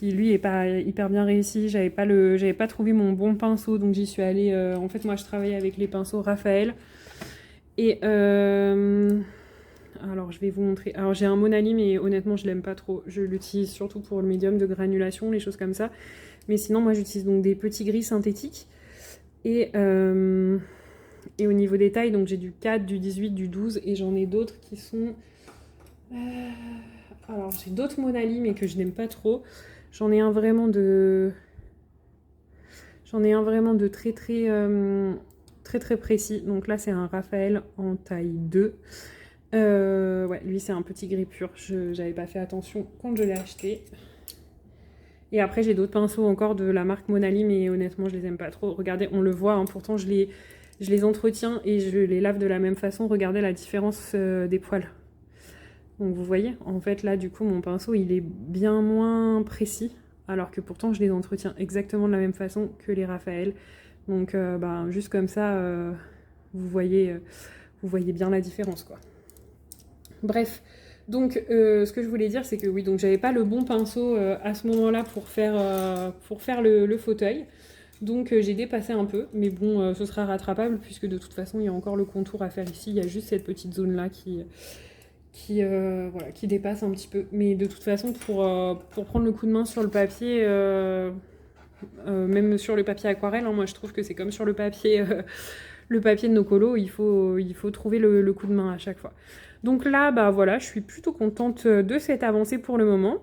lui est pas hyper bien réussi. J'avais pas trouvé mon bon pinceau, donc j'y suis allée. En fait, moi, je travaillais avec les pinceaux Raphaël et alors je vais vous montrer. Alors j'ai un Monali mais honnêtement je l'aime pas trop. Je l'utilise surtout pour le médium de granulation, les choses comme ça. Mais sinon moi j'utilise donc des petits gris synthétiques. Et au niveau des tailles, donc j'ai du 4, du 18, du 12 et j'en ai d'autres qui sont... Alors j'ai d'autres Monali mais que je n'aime pas trop. J'en ai un vraiment de très très précis. Donc là c'est un Raphaël en taille 2. Ouais, lui c'est un petit gris pur, j'avais pas fait attention quand je l'ai acheté. Et après j'ai d'autres pinceaux encore de la marque Monali, mais honnêtement je les aime pas trop. Regardez, on le voit, hein, pourtant je les entretiens et je les lave de la même façon. Regardez la différence des poils. Donc vous voyez, en fait là du coup mon pinceau il est bien moins précis, alors que pourtant je les entretiens exactement de la même façon que les Raphaël. Donc juste comme ça, vous voyez bien la différence quoi. Bref, donc ce que je voulais dire c'est que oui, donc j'avais pas le bon pinceau à ce moment-là pour faire le fauteuil. Donc j'ai dépassé un peu, mais bon, ce sera rattrapable puisque de toute façon il y a encore le contour à faire ici. Il y a juste cette petite zone là qui dépasse un petit peu. Mais de toute façon pour prendre le coup de main sur le papier, même sur le papier aquarelle, hein, moi je trouve que c'est comme sur le papier de nos colos, il faut trouver le coup de main à chaque fois. Donc là, voilà, je suis plutôt contente de cette avancée pour le moment.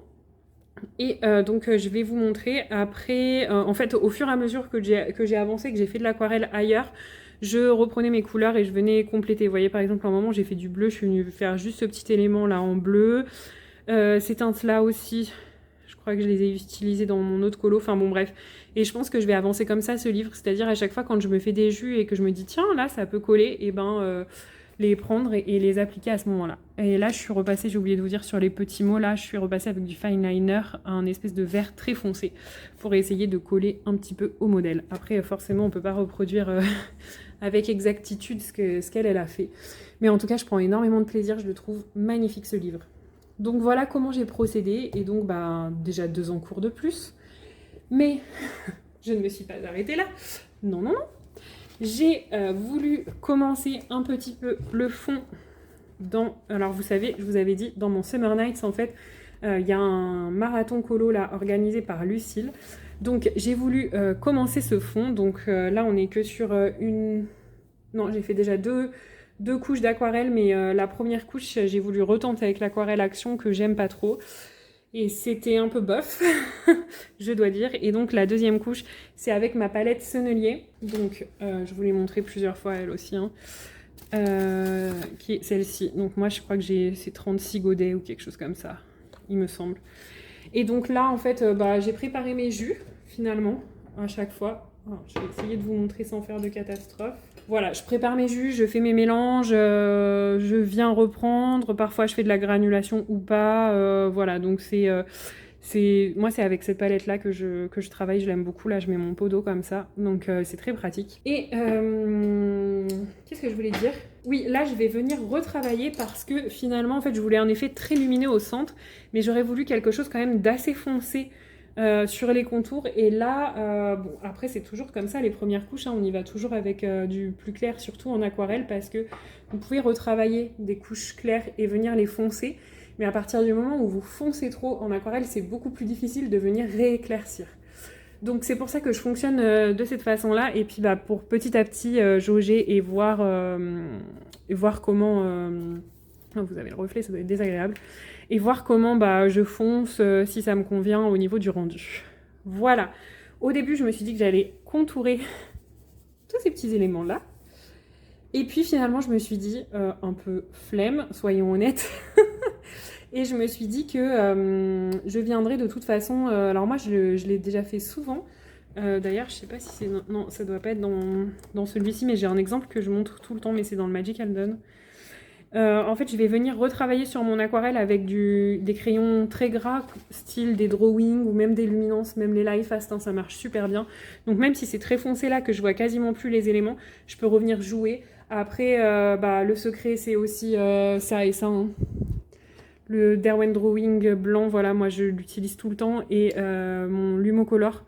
Et donc je vais vous montrer après, en fait au fur et à mesure que j'ai avancé, que j'ai fait de l'aquarelle ailleurs, je reprenais mes couleurs et je venais compléter. Vous voyez par exemple à un moment j'ai fait du bleu, je suis venue faire juste ce petit élément là en bleu. Ces teintes là aussi, je crois que je les ai utilisées dans mon autre colo, enfin bon bref. Et je pense que je vais avancer comme ça ce livre, c'est-à-dire à chaque fois quand je me fais des jus et que je me dis tiens là ça peut coller, et les prendre et les appliquer à ce moment-là. Et là, je suis repassée, j'ai oublié de vous dire, sur les petits mots, là, je suis repassée avec du fine liner, un espèce de vert très foncé, pour essayer de coller un petit peu au modèle. Après, forcément, on ne peut pas reproduire avec exactitude ce qu'elle a fait. Mais en tout cas, je prends énormément de plaisir, je le trouve magnifique ce livre. Donc voilà comment j'ai procédé, et donc bah, déjà 2 en cours de plus. Mais je ne me suis pas arrêtée là. Non, non, non. J'ai voulu commencer un petit peu le fond dans... Alors vous savez, je vous avais dit, dans mon Summer Nights, en fait, il y a un marathon colo là, organisé par Lucille. Donc j'ai voulu commencer ce fond. Donc là, on n'est que sur une... Non, j'ai fait déjà deux couches d'aquarelle, mais la première couche, j'ai voulu retenter avec l'aquarelle Action que j'aime pas trop. Et c'était un peu bof, je dois dire. Et donc la deuxième couche, c'est avec ma palette Sennelier. Donc je vous l'ai montré plusieurs fois elle aussi. Hein. Qui est celle-ci. Donc moi je crois que c'est 36 godets ou quelque chose comme ça, il me semble. Et donc là en fait, j'ai préparé mes jus finalement à chaque fois. Alors, je vais essayer de vous montrer sans faire de catastrophe. Voilà, je prépare mes jus, je fais mes mélanges, je viens reprendre. Parfois, je fais de la granulation ou pas. Voilà, donc moi, c'est avec cette palette-là que je travaille. Je l'aime beaucoup. Là, je mets mon pot d'eau comme ça. Donc, c'est très pratique. Et qu'est-ce que je voulais dire? Oui, là, je vais venir retravailler parce que finalement, en fait, je voulais un effet très lumineux au centre. Mais j'aurais voulu quelque chose quand même d'assez foncé. Sur les contours, et là bon, après c'est toujours comme ça les premières couches, hein, on y va toujours avec du plus clair, surtout en aquarelle, parce que vous pouvez retravailler des couches claires et venir les foncer, mais à partir du moment où vous foncez trop en aquarelle, c'est beaucoup plus difficile de venir rééclaircir. Donc c'est pour ça que je fonctionne de cette façon là, et puis pour petit à petit jauger et voir comment vous avez le reflet, ça doit être désagréable. Et voir comment je fonce, si ça me convient au niveau du rendu. Voilà. Au début, je me suis dit que j'allais contourer tous ces petits éléments-là. Et puis finalement, je me suis dit, un peu flemme, soyons honnêtes. Et je me suis dit que je viendrai de toute façon... alors moi, je l'ai déjà fait souvent. D'ailleurs, je sais pas si c'est... Non, ça doit pas être dans celui-ci, mais j'ai un exemple que je montre tout le temps, mais c'est dans le Magical Done. En fait, je vais venir retravailler sur mon aquarelle avec des crayons très gras, style des drawings ou même des luminances, même les Light Fast, hein, ça marche super bien. Donc même si c'est très foncé là, que je vois quasiment plus les éléments, je peux revenir jouer. Après, le secret, c'est aussi ça et ça. Hein. Le Derwent Drawing blanc, voilà, moi je l'utilise tout le temps. Et mon Lumocolor.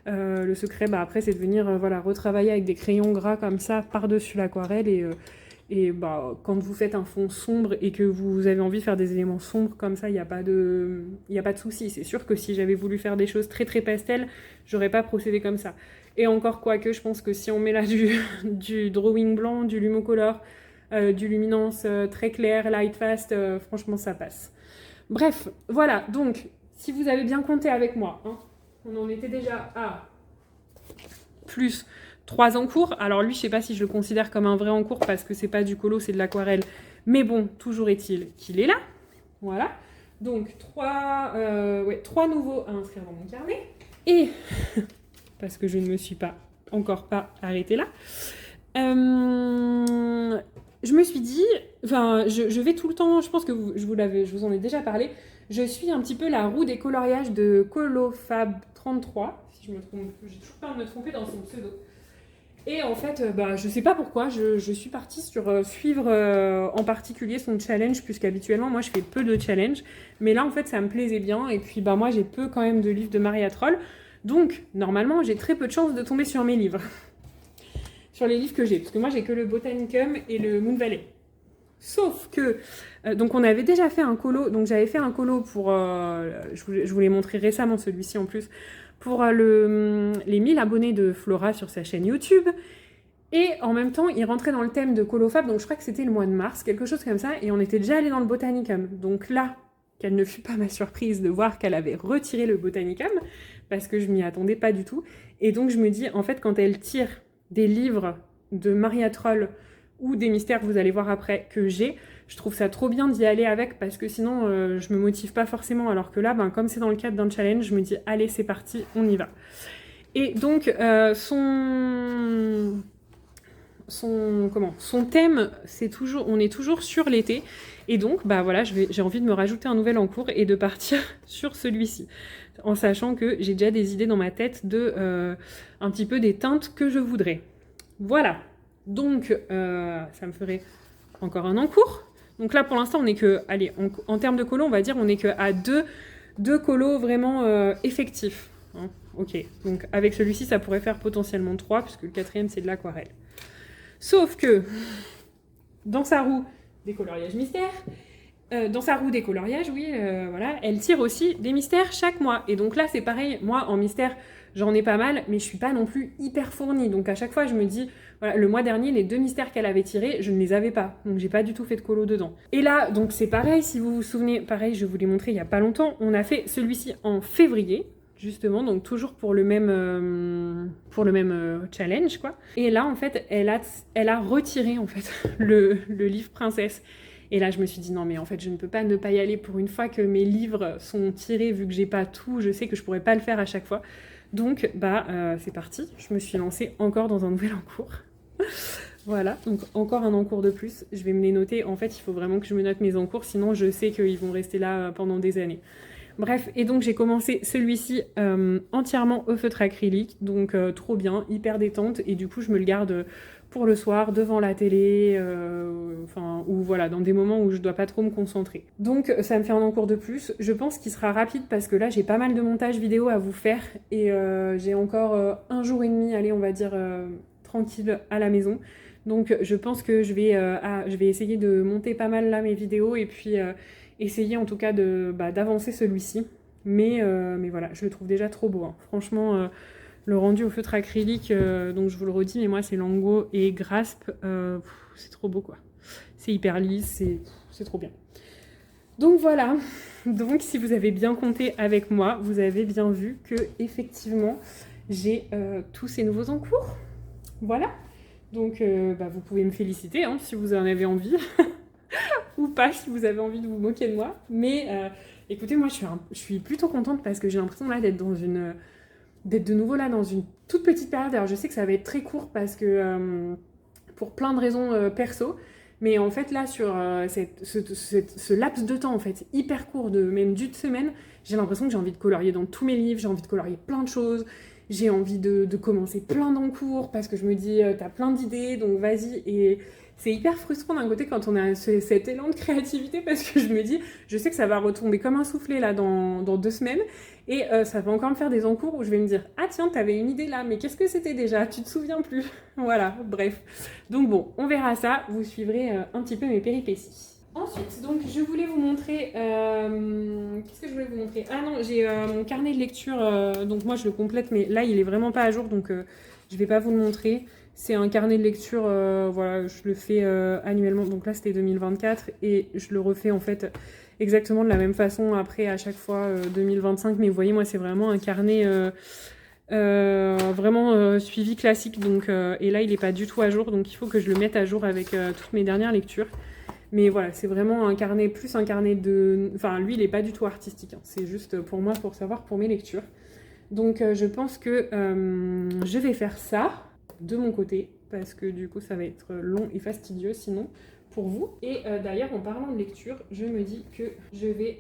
Le secret, après, c'est de venir retravailler avec des crayons gras comme ça par-dessus l'aquarelle et quand vous faites un fond sombre et que vous avez envie de faire des éléments sombres comme ça, il n'y a pas de souci. C'est sûr que si j'avais voulu faire des choses très très pastel, j'aurais pas procédé comme ça. Et encore quoique, je pense que si on met là du drawing blanc, du Lumocolor, du luminance très clair, light fast, franchement ça passe. Bref, voilà, donc si vous avez bien compté avec moi, hein, on en était déjà à plus 3 en cours. Alors lui, je sais pas si je le considère comme un vrai en cours parce que c'est pas du colo, c'est de l'aquarelle. Mais bon, toujours est-il qu'il est là. Voilà. Donc 3 nouveaux à inscrire dans mon carnet. Et, parce que je ne me suis encore pas arrêtée là, je me suis dit, je vais tout le temps, je pense que je vous en ai déjà parlé, je suis un petit peu la roue des coloriages de Colofab 33, si je me trompe, j'ai toujours peur de me tromper dans son pseudo. Et en fait, je sais pas pourquoi, je suis partie sur suivre en particulier son challenge, puisqu'habituellement, moi, je fais peu de challenge. Mais là, en fait, ça me plaisait bien. Et puis, moi, j'ai peu quand même de livres de Maria Troll. Donc, normalement, j'ai très peu de chances de tomber sur mes livres. Sur les livres que j'ai. Parce que moi, j'ai que le Botanicum et le Moon Valley. Sauf que, donc on avait déjà fait un colo. Donc, j'avais fait un colo pour... je vous l'ai montré récemment, celui-ci en plus. Pour les 1000 abonnés de Flora sur sa chaîne YouTube. Et en même temps, il rentrait dans le thème de Colofab, donc je crois que c'était le mois de mars, quelque chose comme ça, et on était déjà allé dans le Botanicum. Donc là, quelle ne fut pas ma surprise de voir qu'elle avait retiré le Botanicum, parce que je m'y attendais pas du tout. Et donc je me dis, en fait, quand elle tire des livres de Maria Troll ou des mystères que vous allez voir après que j'ai, je trouve ça trop bien d'y aller avec parce que sinon je me motive pas forcément, alors que là, comme c'est dans le cadre d'un challenge, je me dis allez c'est parti, on y va. Et donc son thème, c'est toujours, on est toujours sur l'été. Et donc, bah voilà, j'ai envie de me rajouter un nouvel encours et de partir sur celui-ci. En sachant que j'ai déjà des idées dans ma tête de un petit peu des teintes que je voudrais. Voilà. Donc, ça me ferait encore un encours. Donc là, pour l'instant, on est que, allez, en termes de colo, on va dire, on est que à deux colos vraiment effectifs. Hein, ok. Donc avec celui-ci, ça pourrait faire potentiellement 3, puisque le quatrième, c'est de l'aquarelle. Sauf que dans sa roue des coloriages mystères, dans sa roue des coloriages, oui, voilà, elle tire aussi des mystères chaque mois. Et donc là, c'est pareil, moi, en mystère, j'en ai pas mal, mais je suis pas non plus hyper fournie. Donc à chaque fois, je me dis, voilà, le mois dernier, les 2 mystères qu'elle avait tirés, je ne les avais pas. Donc j'ai pas du tout fait de colo dedans. Et là, donc c'est pareil, si vous vous souvenez, pareil, je vous l'ai montré il y a pas longtemps, on a fait celui-ci en février. Justement, donc toujours pour le même challenge, quoi. Et là, en fait, elle a retiré, en fait, le livre princesse. Et là, je me suis dit, non, mais en fait, je ne peux pas ne pas y aller pour une fois que mes livres sont tirés, vu que j'ai pas tout, je sais que je pourrais pas le faire à chaque fois. Donc, c'est parti. Je me suis lancée encore dans un nouvel encours. Voilà, donc encore un encours de plus. Je vais me les noter. En fait, il faut vraiment que je me note mes encours, sinon je sais qu'ils vont rester là pendant des années. Bref, et donc j'ai commencé celui-ci entièrement au feutre acrylique, donc trop bien, hyper détente, et du coup je me le garde pour le soir, devant la télé, ou voilà, dans des moments où je dois pas trop me concentrer. Donc ça me fait un encours de plus, je pense qu'il sera rapide parce que là j'ai pas mal de montage vidéo à vous faire, et j'ai encore un jour et demi, allez on va dire, tranquille à la maison. Donc je pense que je vais essayer de monter pas mal là mes vidéos, et puis essayer en tout cas d'avancer celui-ci. Mais voilà, je le trouve déjà trop beau. Hein. Franchement, le rendu au feutre acrylique, donc je vous le redis, mais moi c'est Lango et Grasp, c'est trop beau quoi. C'est hyper lisse, c'est trop bien. Donc voilà, donc si vous avez bien compté avec moi, vous avez bien vu que effectivement j'ai tous ces nouveaux encours. Voilà, donc vous pouvez me féliciter hein, si vous en avez envie. Ou pas si vous avez envie de vous moquer de moi. Mais écoutez, moi je suis plutôt contente parce que j'ai l'impression là d'être de nouveau là dans une toute petite période. Alors je sais que ça va être très court parce que pour plein de raisons perso, mais en fait là sur ce laps de temps en fait hyper court de même d'une semaine, j'ai l'impression que j'ai envie de colorier dans tous mes livres, j'ai envie de colorier plein de choses. J'ai envie de commencer plein d'encours parce que je me dis t'as plein d'idées donc vas-y. Et c'est hyper frustrant d'un côté quand on a cet élan de créativité parce que je me dis, je sais que ça va retomber comme un soufflé là dans 2 semaines et ça va encore me faire des encours où je vais me dire, ah tiens, t'avais une idée là, mais qu'est-ce que c'était déjà? Tu te souviens plus? Voilà, bref. Donc bon, on verra ça, vous suivrez un petit peu mes péripéties. Ensuite, donc je voulais vous montrer, qu'est-ce que je voulais vous montrer? Ah non, j'ai mon carnet de lecture, donc moi je le complète, mais là il est vraiment pas à jour, donc je vais pas vous le montrer. C'est un carnet de lecture, voilà, je le fais annuellement, donc là c'était 2024, et je le refais en fait exactement de la même façon après à chaque fois 2025, mais vous voyez moi c'est vraiment un carnet vraiment suivi classique, donc, et là il est pas du tout à jour, donc il faut que je le mette à jour avec toutes mes dernières lectures. Mais voilà, c'est vraiment un carnet, plus un carnet de... Enfin, lui, il n'est pas du tout artistique. Hein. C'est juste pour moi, pour savoir, pour mes lectures. Donc, je pense que je vais faire ça de mon côté. Parce que du coup, ça va être long et fastidieux sinon pour vous. Et d'ailleurs, en parlant de lecture, je me dis que je vais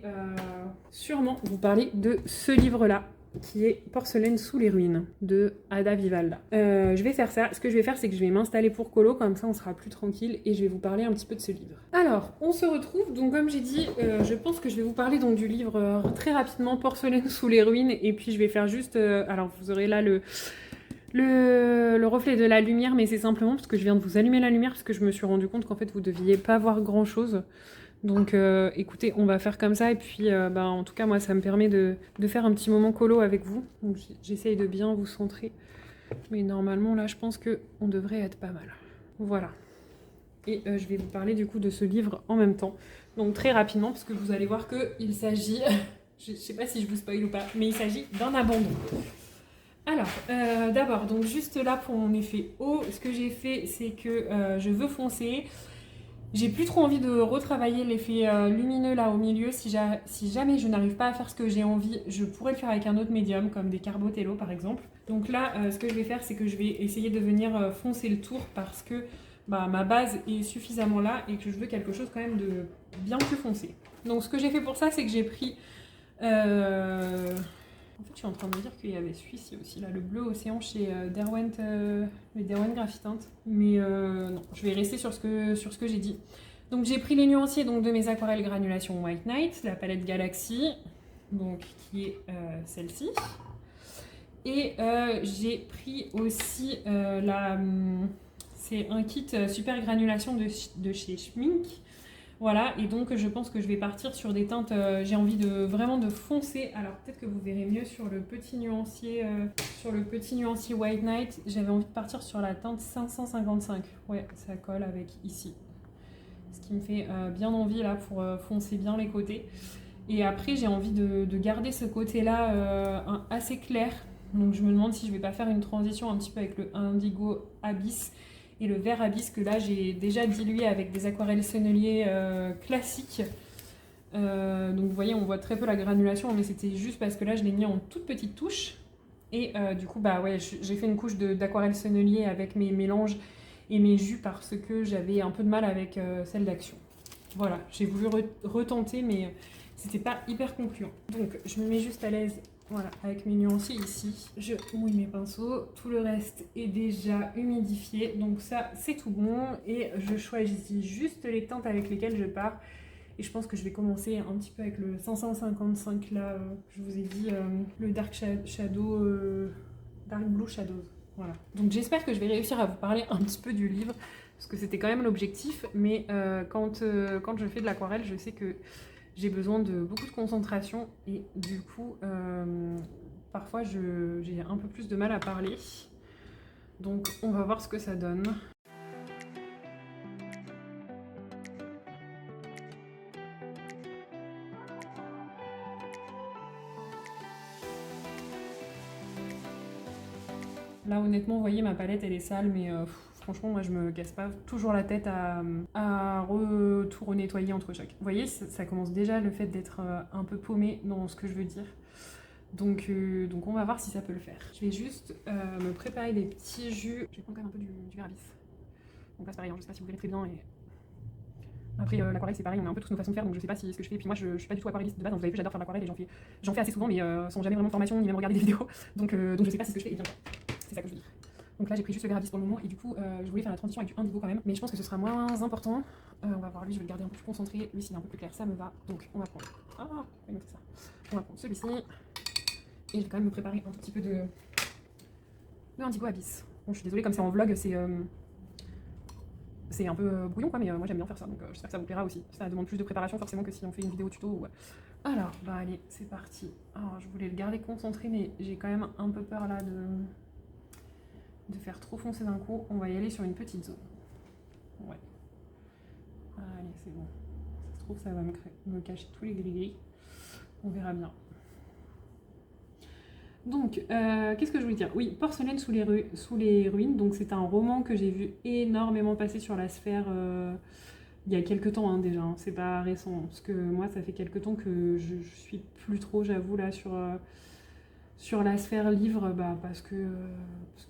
sûrement vous parler de ce livre-là, qui est Porcelaine sous les ruines de Ada Vivalda. Je vais faire ça. Ce que je vais faire, c'est que je vais m'installer pour colo, comme ça on sera plus tranquille et je vais vous parler un petit peu de ce livre. Alors, on se retrouve, donc comme j'ai dit, je pense que je vais vous parler donc du livre très rapidement, Porcelaine sous les ruines, et puis je vais faire juste, alors vous aurez là le reflet de la lumière, mais c'est simplement parce que je viens de vous allumer la lumière, parce que je me suis rendu compte qu'en fait vous deviez pas voir grand chose. Donc écoutez, on va faire comme ça et puis en tout cas moi ça me permet de faire un petit moment colo avec vous. Donc j'essaye de bien vous centrer. Mais normalement là je pense qu'on devrait être pas mal. Voilà. Et je vais vous parler du coup de ce livre en même temps. Donc très rapidement parce que vous allez voir qu'il s'agit, je sais pas si je vous spoil ou pas, mais il s'agit d'un abandon. Alors, d'abord, donc juste là pour mon effet eau, ce que j'ai fait c'est que je veux foncer. J'ai plus trop envie de retravailler l'effet lumineux là au milieu. Si jamais je n'arrive pas à faire ce que j'ai envie, je pourrais le faire avec un autre médium, comme des Carbotello par exemple. Donc là, ce que je vais faire, c'est que je vais essayer de venir foncer le tour parce que bah, ma base est suffisamment là et que je veux quelque chose quand même de bien plus foncé. Donc ce que j'ai fait pour ça, c'est que j'ai pris... En fait, je suis en train de me dire qu'il y avait celui-ci aussi, là, le bleu océan chez Derwent, les Derwent Graphitint. Mais non, je vais rester sur ce que j'ai dit. Donc j'ai pris les nuanciers donc, de mes aquarelles granulation White Knight, la palette Galaxy, donc, qui est celle-ci. Et j'ai pris aussi c'est un kit super granulation de chez Schmink. Voilà, et donc je pense que je vais partir sur des teintes, j'ai envie vraiment de foncer. Alors peut-être que vous verrez mieux sur le petit nuancier, White Knight. J'avais envie de partir sur la teinte 555. Ouais, ça colle avec ici. Ce qui me fait bien envie là pour foncer bien les côtés. Et après j'ai envie de garder ce côté-là assez clair. Donc je me demande si je vais pas faire une transition un petit peu avec le indigo abyss et le vert abyss que là j'ai déjà dilué avec des aquarelles sennelier classiques. Donc vous voyez, on voit très peu la granulation, mais c'était juste parce que là je l'ai mis en toute petite touche. Et du coup, bah ouais, j'ai fait une couche d'aquarelle sennelier avec mes mélanges et mes jus parce que j'avais un peu de mal avec celle d'Action. Voilà, j'ai voulu retenter, mais c'était pas hyper concluant. Donc je me mets juste à l'aise. Voilà, avec mes nuanciers ici, je mouille mes pinceaux, tout le reste est déjà humidifié, donc ça c'est tout bon et je choisis juste les teintes avec lesquelles je pars et je pense que je vais commencer un petit peu avec le 555 là, je vous ai dit, le Dark Shadow, Dark Blue Shadows, voilà. Donc j'espère que je vais réussir à vous parler un petit peu du livre, parce que c'était quand même l'objectif, mais quand je fais de l'aquarelle, je sais que j'ai besoin de beaucoup de concentration et du coup, parfois j'ai un peu plus de mal à parler. Donc on va voir ce que ça donne. Là honnêtement, vous voyez, ma palette elle est sale, mais franchement moi je me casse pas toujours la tête à tout renettoyer entre chaque. Vous voyez, ça commence déjà le fait d'être un peu paumé dans ce que je veux dire. Donc on va voir si ça peut le faire. Je vais juste me préparer des petits jus. Je vais prendre quand même un peu du verre à vis. Donc là c'est pareil, hein, je sais pas si vous verrez très bien. Et... Après l'aquarelle c'est pareil, on a un peu tous nos façons de faire, donc je sais pas si ce que je fais. Et puis moi je suis pas du tout aquarelliste de base, donc vous avez vu j'adore faire l'aquarelle et j'en fais assez souvent, mais sans jamais vraiment de formation ni même regarder des vidéos. Donc je sais pas si ce que je fais est bien. C'est ça que je dis. Donc là j'ai pris juste le verre à vis pour le moment et du coup je voulais faire la transition avec du indigo quand même, mais je pense que ce sera moins important. On va voir, lui je vais le garder un peu plus concentré, lui s'il est un peu plus clair ça me va. Donc on va prendre. Ah, comment c'est ça. On va prendre celui-ci. Et je vais quand même me préparer un tout petit peu de indigo abyss. Bon, je suis désolée, comme c'est en vlog, c'est un peu brouillon quoi, mais moi j'aime bien faire ça, donc j'espère que ça vous plaira aussi. Ça demande plus de préparation forcément que si on fait une vidéo tuto. Ou... Alors, bah allez, c'est parti. Alors, je voulais le garder concentré, mais j'ai quand même un peu peur là de faire trop foncer d'un coup. On va y aller sur une petite zone. Ouais. Allez, c'est bon. Ça se trouve, ça va me cacher tous les gris-gris. On verra bien. Donc, qu'est-ce que je voulais dire? Oui, Porcelaine sous les ruines. Donc, c'est un roman que j'ai vu énormément passer sur la sphère il y a quelques temps hein, déjà. Hein, c'est pas récent. Parce que moi, ça fait quelques temps que je suis plus trop, j'avoue, là, sur la sphère livre, bah, parce que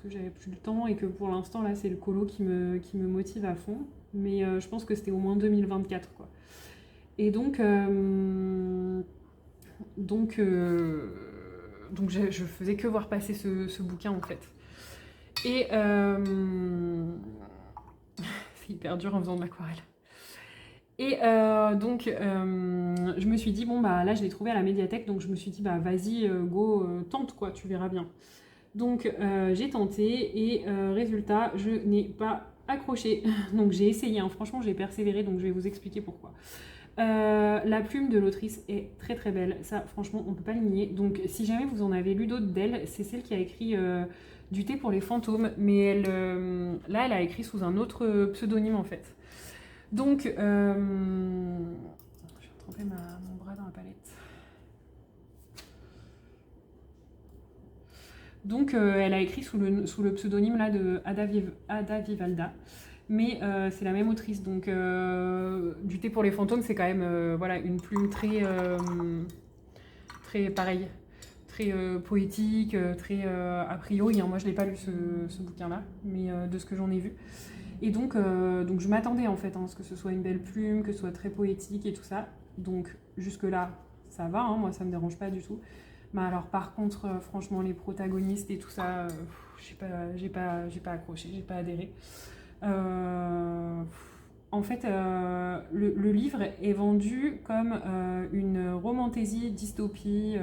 j'avais plus le temps et que pour l'instant, là, c'est le colo qui me motive à fond. Mais je pense que c'était au moins 2024, quoi. Et donc je faisais que voir passer ce bouquin en fait. Et c'est hyper dur en faisant de l'aquarelle. Et je me suis dit, bon bah là je l'ai trouvé à la médiathèque, donc je me suis dit, bah vas-y, go, tente quoi, tu verras bien. Donc j'ai tenté et résultat, je n'ai pas accroché. Donc j'ai essayé, hein. Franchement j'ai persévéré, donc je vais vous expliquer pourquoi. La plume de l'autrice est très très belle, ça franchement on peut pas le nier. Donc si jamais vous en avez lu d'autres d'elle, c'est celle qui a écrit Du thé pour les fantômes, mais là elle a écrit sous un autre pseudonyme en fait. Donc je vais tremper mon bras dans la palette. Donc elle a écrit sous le pseudonyme là de Ada Vivalda. mais c'est la même autrice. Donc, du thé pour les fantômes, c'est quand même voilà, une plume très pareil, très poétique, très a priori. Hein, moi, je l'ai pas lu ce bouquin-là, mais de ce que j'en ai vu. Et donc je m'attendais en fait hein, à ce que ce soit une belle plume, que ce soit très poétique et tout ça. Donc jusque-là, ça va, hein, moi ça me dérange pas du tout. Mais alors par contre, franchement, les protagonistes et tout ça, je sais pas, j'ai pas accroché, j'ai pas adhéré. Euh, En fait, le livre est vendu comme une romantaisie, dystopie.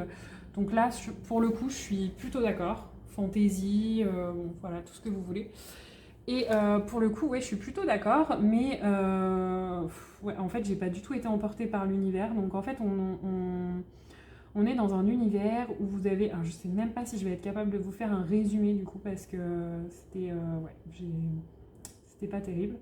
Donc là, pour le coup, je suis plutôt d'accord. Fantasy, bon, voilà, tout ce que vous voulez. Et pour le coup, ouais, je suis plutôt d'accord, mais ouais, en fait, j'ai pas du tout été emportée par l'univers. Donc en fait, on est dans un univers où vous avez. Alors, je sais même pas si je vais être capable de vous faire un résumé du coup, parce que c'était ouais, c'était pas terrible.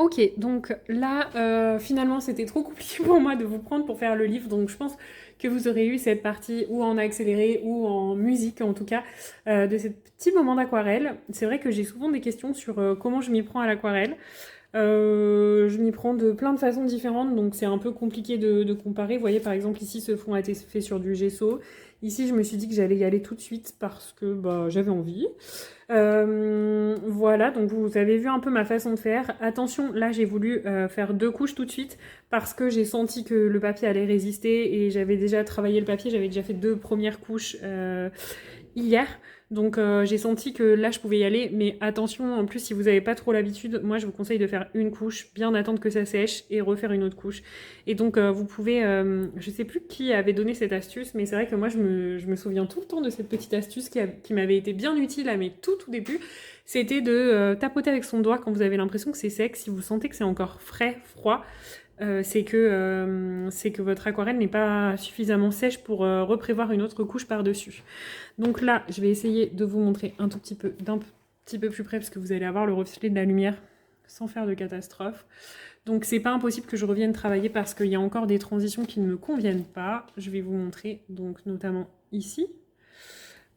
Ok, donc là, finalement, c'était trop compliqué pour moi de vous prendre pour faire le livre, donc je pense que vous aurez eu cette partie ou en accéléré ou en musique, en tout cas, de ce petit moment d'aquarelle. C'est vrai que j'ai souvent des questions sur comment je m'y prends à l'aquarelle. Je m'y prends de plein de façons différentes, donc c'est un peu compliqué de comparer. Vous voyez, par exemple, ici, ce fond a été fait sur du gesso. Ici, je me suis dit que j'allais y aller tout de suite parce que bah, j'avais envie. Voilà, donc vous avez vu un peu ma façon de faire. Attention, là j'ai voulu faire 2 couches tout de suite parce que j'ai senti que le papier allait résister et j'avais déjà travaillé le papier, j'avais déjà fait 2 premières couches hier. Donc j'ai senti que là je pouvais y aller, mais attention, en plus si vous n'avez pas trop l'habitude, moi je vous conseille de faire une couche, bien attendre que ça sèche et refaire une autre couche. Et donc vous pouvez, je sais plus qui avait donné cette astuce, mais c'est vrai que moi je me souviens tout le temps de cette petite astuce qui m'avait été bien utile à mes tout début. C'était de tapoter avec son doigt quand vous avez l'impression que c'est sec, si vous sentez que c'est encore frais, froid. C'est que votre aquarelle n'est pas suffisamment sèche pour reprévoir une autre couche par-dessus. Donc là, je vais essayer de vous montrer un tout petit peu, d'un petit peu plus près, parce que vous allez avoir le reflet de la lumière sans faire de catastrophe. Donc c'est pas impossible que je revienne travailler parce qu'il y a encore des transitions qui ne me conviennent pas. Je vais vous montrer, donc notamment ici.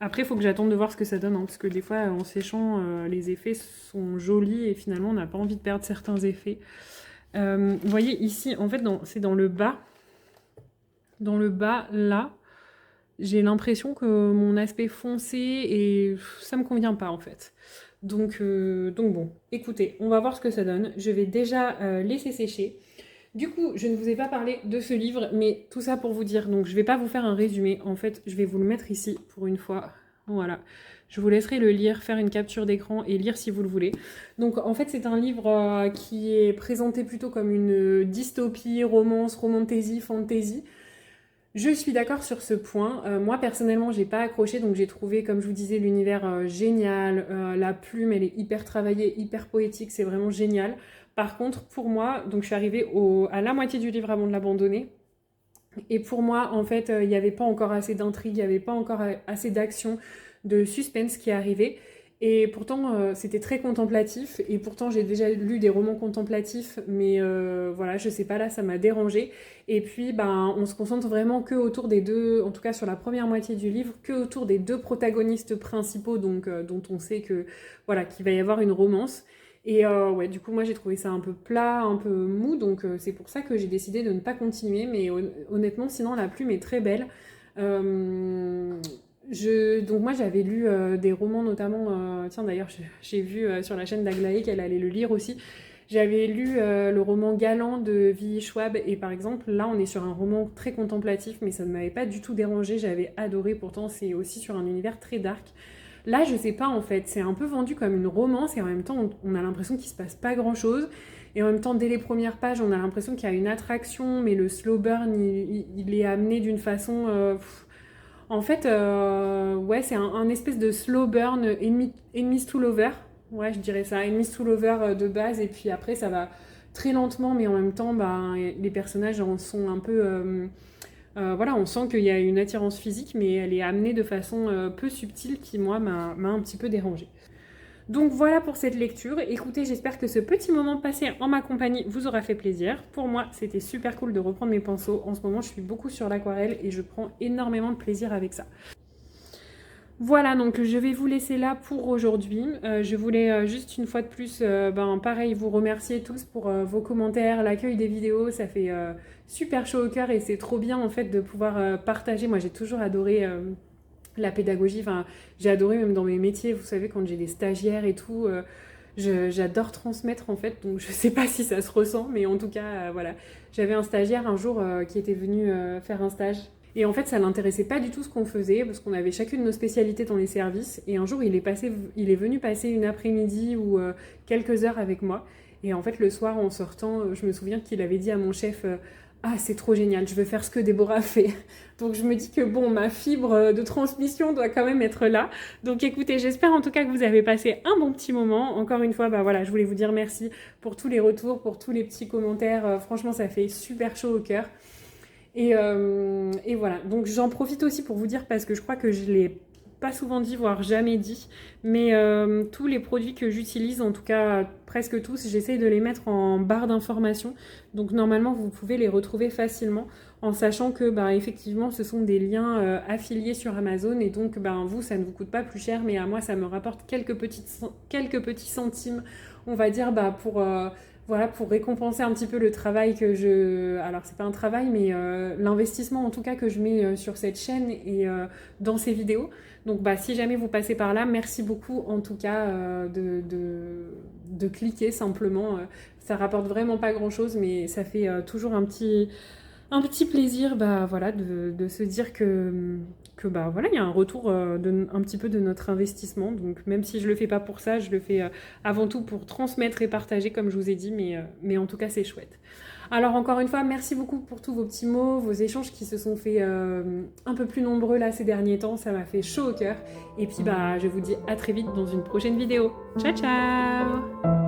Après, il faut que j'attende de voir ce que ça donne, hein, parce que des fois, en séchant, les effets sont jolis et finalement, on n'a pas envie de perdre certains effets. Vous voyez ici, en fait, c'est dans le bas. Dans le bas, là, j'ai l'impression que mon aspect foncé et ça me convient pas en fait. Donc bon, écoutez, on va voir ce que ça donne. Je vais déjà laisser sécher. Du coup, je ne vous ai pas parlé de ce livre, mais tout ça pour vous dire, donc je vais pas vous faire un résumé. En fait, je vais vous le mettre ici pour une fois. Voilà. Je vous laisserai le lire, faire une capture d'écran et lire si vous le voulez. Donc en fait, c'est un livre qui est présenté plutôt comme une dystopie, romance, romantasy, fantasy. Je suis d'accord sur ce point. Moi, personnellement, j'ai pas accroché, donc j'ai trouvé, comme je vous disais, l'univers génial. La plume, elle est hyper travaillée, hyper poétique, c'est vraiment génial. Par contre, pour moi, donc je suis arrivée à la moitié du livre avant de l'abandonner. Et pour moi, en fait, il n'y avait pas encore assez d'intrigue, il n'y avait pas encore assez d'action, de suspense qui arrivait. Et pourtant, c'était très contemplatif. Et pourtant, j'ai déjà lu des romans contemplatifs, mais voilà, je sais pas, là, ça m'a dérangée. Et puis, ben, on se concentre vraiment que autour des deux, en tout cas sur la première moitié du livre, que autour des deux protagonistes principaux, donc dont on sait que voilà, qu'il va y avoir une romance. Et ouais, du coup, moi, j'ai trouvé ça un peu plat, un peu mou, donc c'est pour ça que j'ai décidé de ne pas continuer. Mais honnêtement, sinon, la plume est très belle. Euh, donc moi j'avais lu des romans notamment, tiens d'ailleurs j'ai vu sur la chaîne d'Aglaé qu'elle allait le lire aussi. J'avais lu le roman Galant de V.E. Schwab et par exemple là on est sur un roman très contemplatif mais ça ne m'avait pas du tout dérangé, j'avais adoré, pourtant c'est aussi sur un univers très dark. Là je sais pas en fait, c'est un peu vendu comme une romance et en même temps on a l'impression qu'il se passe pas grand chose. Et en même temps, dès les premières pages, on a l'impression qu'il y a une attraction, mais le slow burn, il est amené d'une façon... en fait, ouais, c'est un espèce de slow burn enemies to lover. Ouais, je dirais ça, enemies to lover de base. Et puis après, ça va très lentement, mais en même temps, bah, les personnages en sont un peu... voilà, on sent qu'il y a une attirance physique, mais elle est amenée de façon peu subtile qui, moi, m'a un petit peu dérangée. Donc voilà pour cette lecture. Écoutez, j'espère que ce petit moment passé en ma compagnie vous aura fait plaisir. Pour moi, c'était super cool de reprendre mes pinceaux. En ce moment, je suis beaucoup sur l'aquarelle et je prends énormément de plaisir avec ça. Voilà, donc je vais vous laisser là pour aujourd'hui. Je voulais juste une fois de plus, pareil, vous remercier tous pour vos commentaires, l'accueil des vidéos. Ça fait super chaud au cœur et c'est trop bien en fait de pouvoir partager. Moi, j'ai toujours adoré la pédagogie. Enfin, j'ai adoré même dans mes métiers. Vous savez, quand j'ai des stagiaires et tout, j'adore transmettre en fait. Donc, je sais pas si ça se ressent, mais en tout cas, voilà. J'avais un stagiaire un jour qui était venu faire un stage. Et en fait, ça l'intéressait pas du tout ce qu'on faisait, parce qu'on avait chacune nos spécialités dans les services. Et un jour, il est venu passer une après-midi ou quelques heures avec moi. Et en fait, le soir, en sortant, je me souviens qu'il avait dit à mon chef ah, c'est trop génial, je veux faire ce que Déborah fait. Donc je me dis que bon, ma fibre de transmission doit quand même être là. Donc écoutez, j'espère en tout cas que vous avez passé un bon petit moment. Encore une fois, bah voilà, je voulais vous dire merci pour tous les retours, pour tous les petits commentaires. Franchement, ça fait super chaud au cœur. Et voilà, donc j'en profite aussi pour vous dire, parce que je crois que je l'ai pas souvent dit, voire jamais dit, mais tous les produits que j'utilise, en tout cas presque tous, j'essaye de les mettre en barre d'information. Donc normalement, vous pouvez les retrouver facilement en sachant que effectivement, ce sont des liens affiliés sur Amazon et donc vous, ça ne vous coûte pas plus cher, mais à moi, ça me rapporte quelques petits centimes, on va dire, pour... voilà, pour récompenser un petit peu le travail que je... Alors, c'est pas un travail, mais l'investissement en tout cas que je mets sur cette chaîne et dans ces vidéos. Donc, si jamais vous passez par là, merci beaucoup en tout cas de cliquer simplement. Ça rapporte vraiment pas grand-chose, mais ça fait toujours un petit plaisir voilà, de se dire que voilà, il y a un retour un petit peu de notre investissement. Donc même si je le fais pas pour ça, je le fais avant tout pour transmettre et partager comme je vous ai dit, mais en tout cas c'est chouette. Alors encore une fois, merci beaucoup pour tous vos petits mots, vos échanges qui se sont fait un peu plus nombreux là ces derniers temps, ça m'a fait chaud au cœur. Et puis je vous dis à très vite dans une prochaine vidéo. Ciao ciao.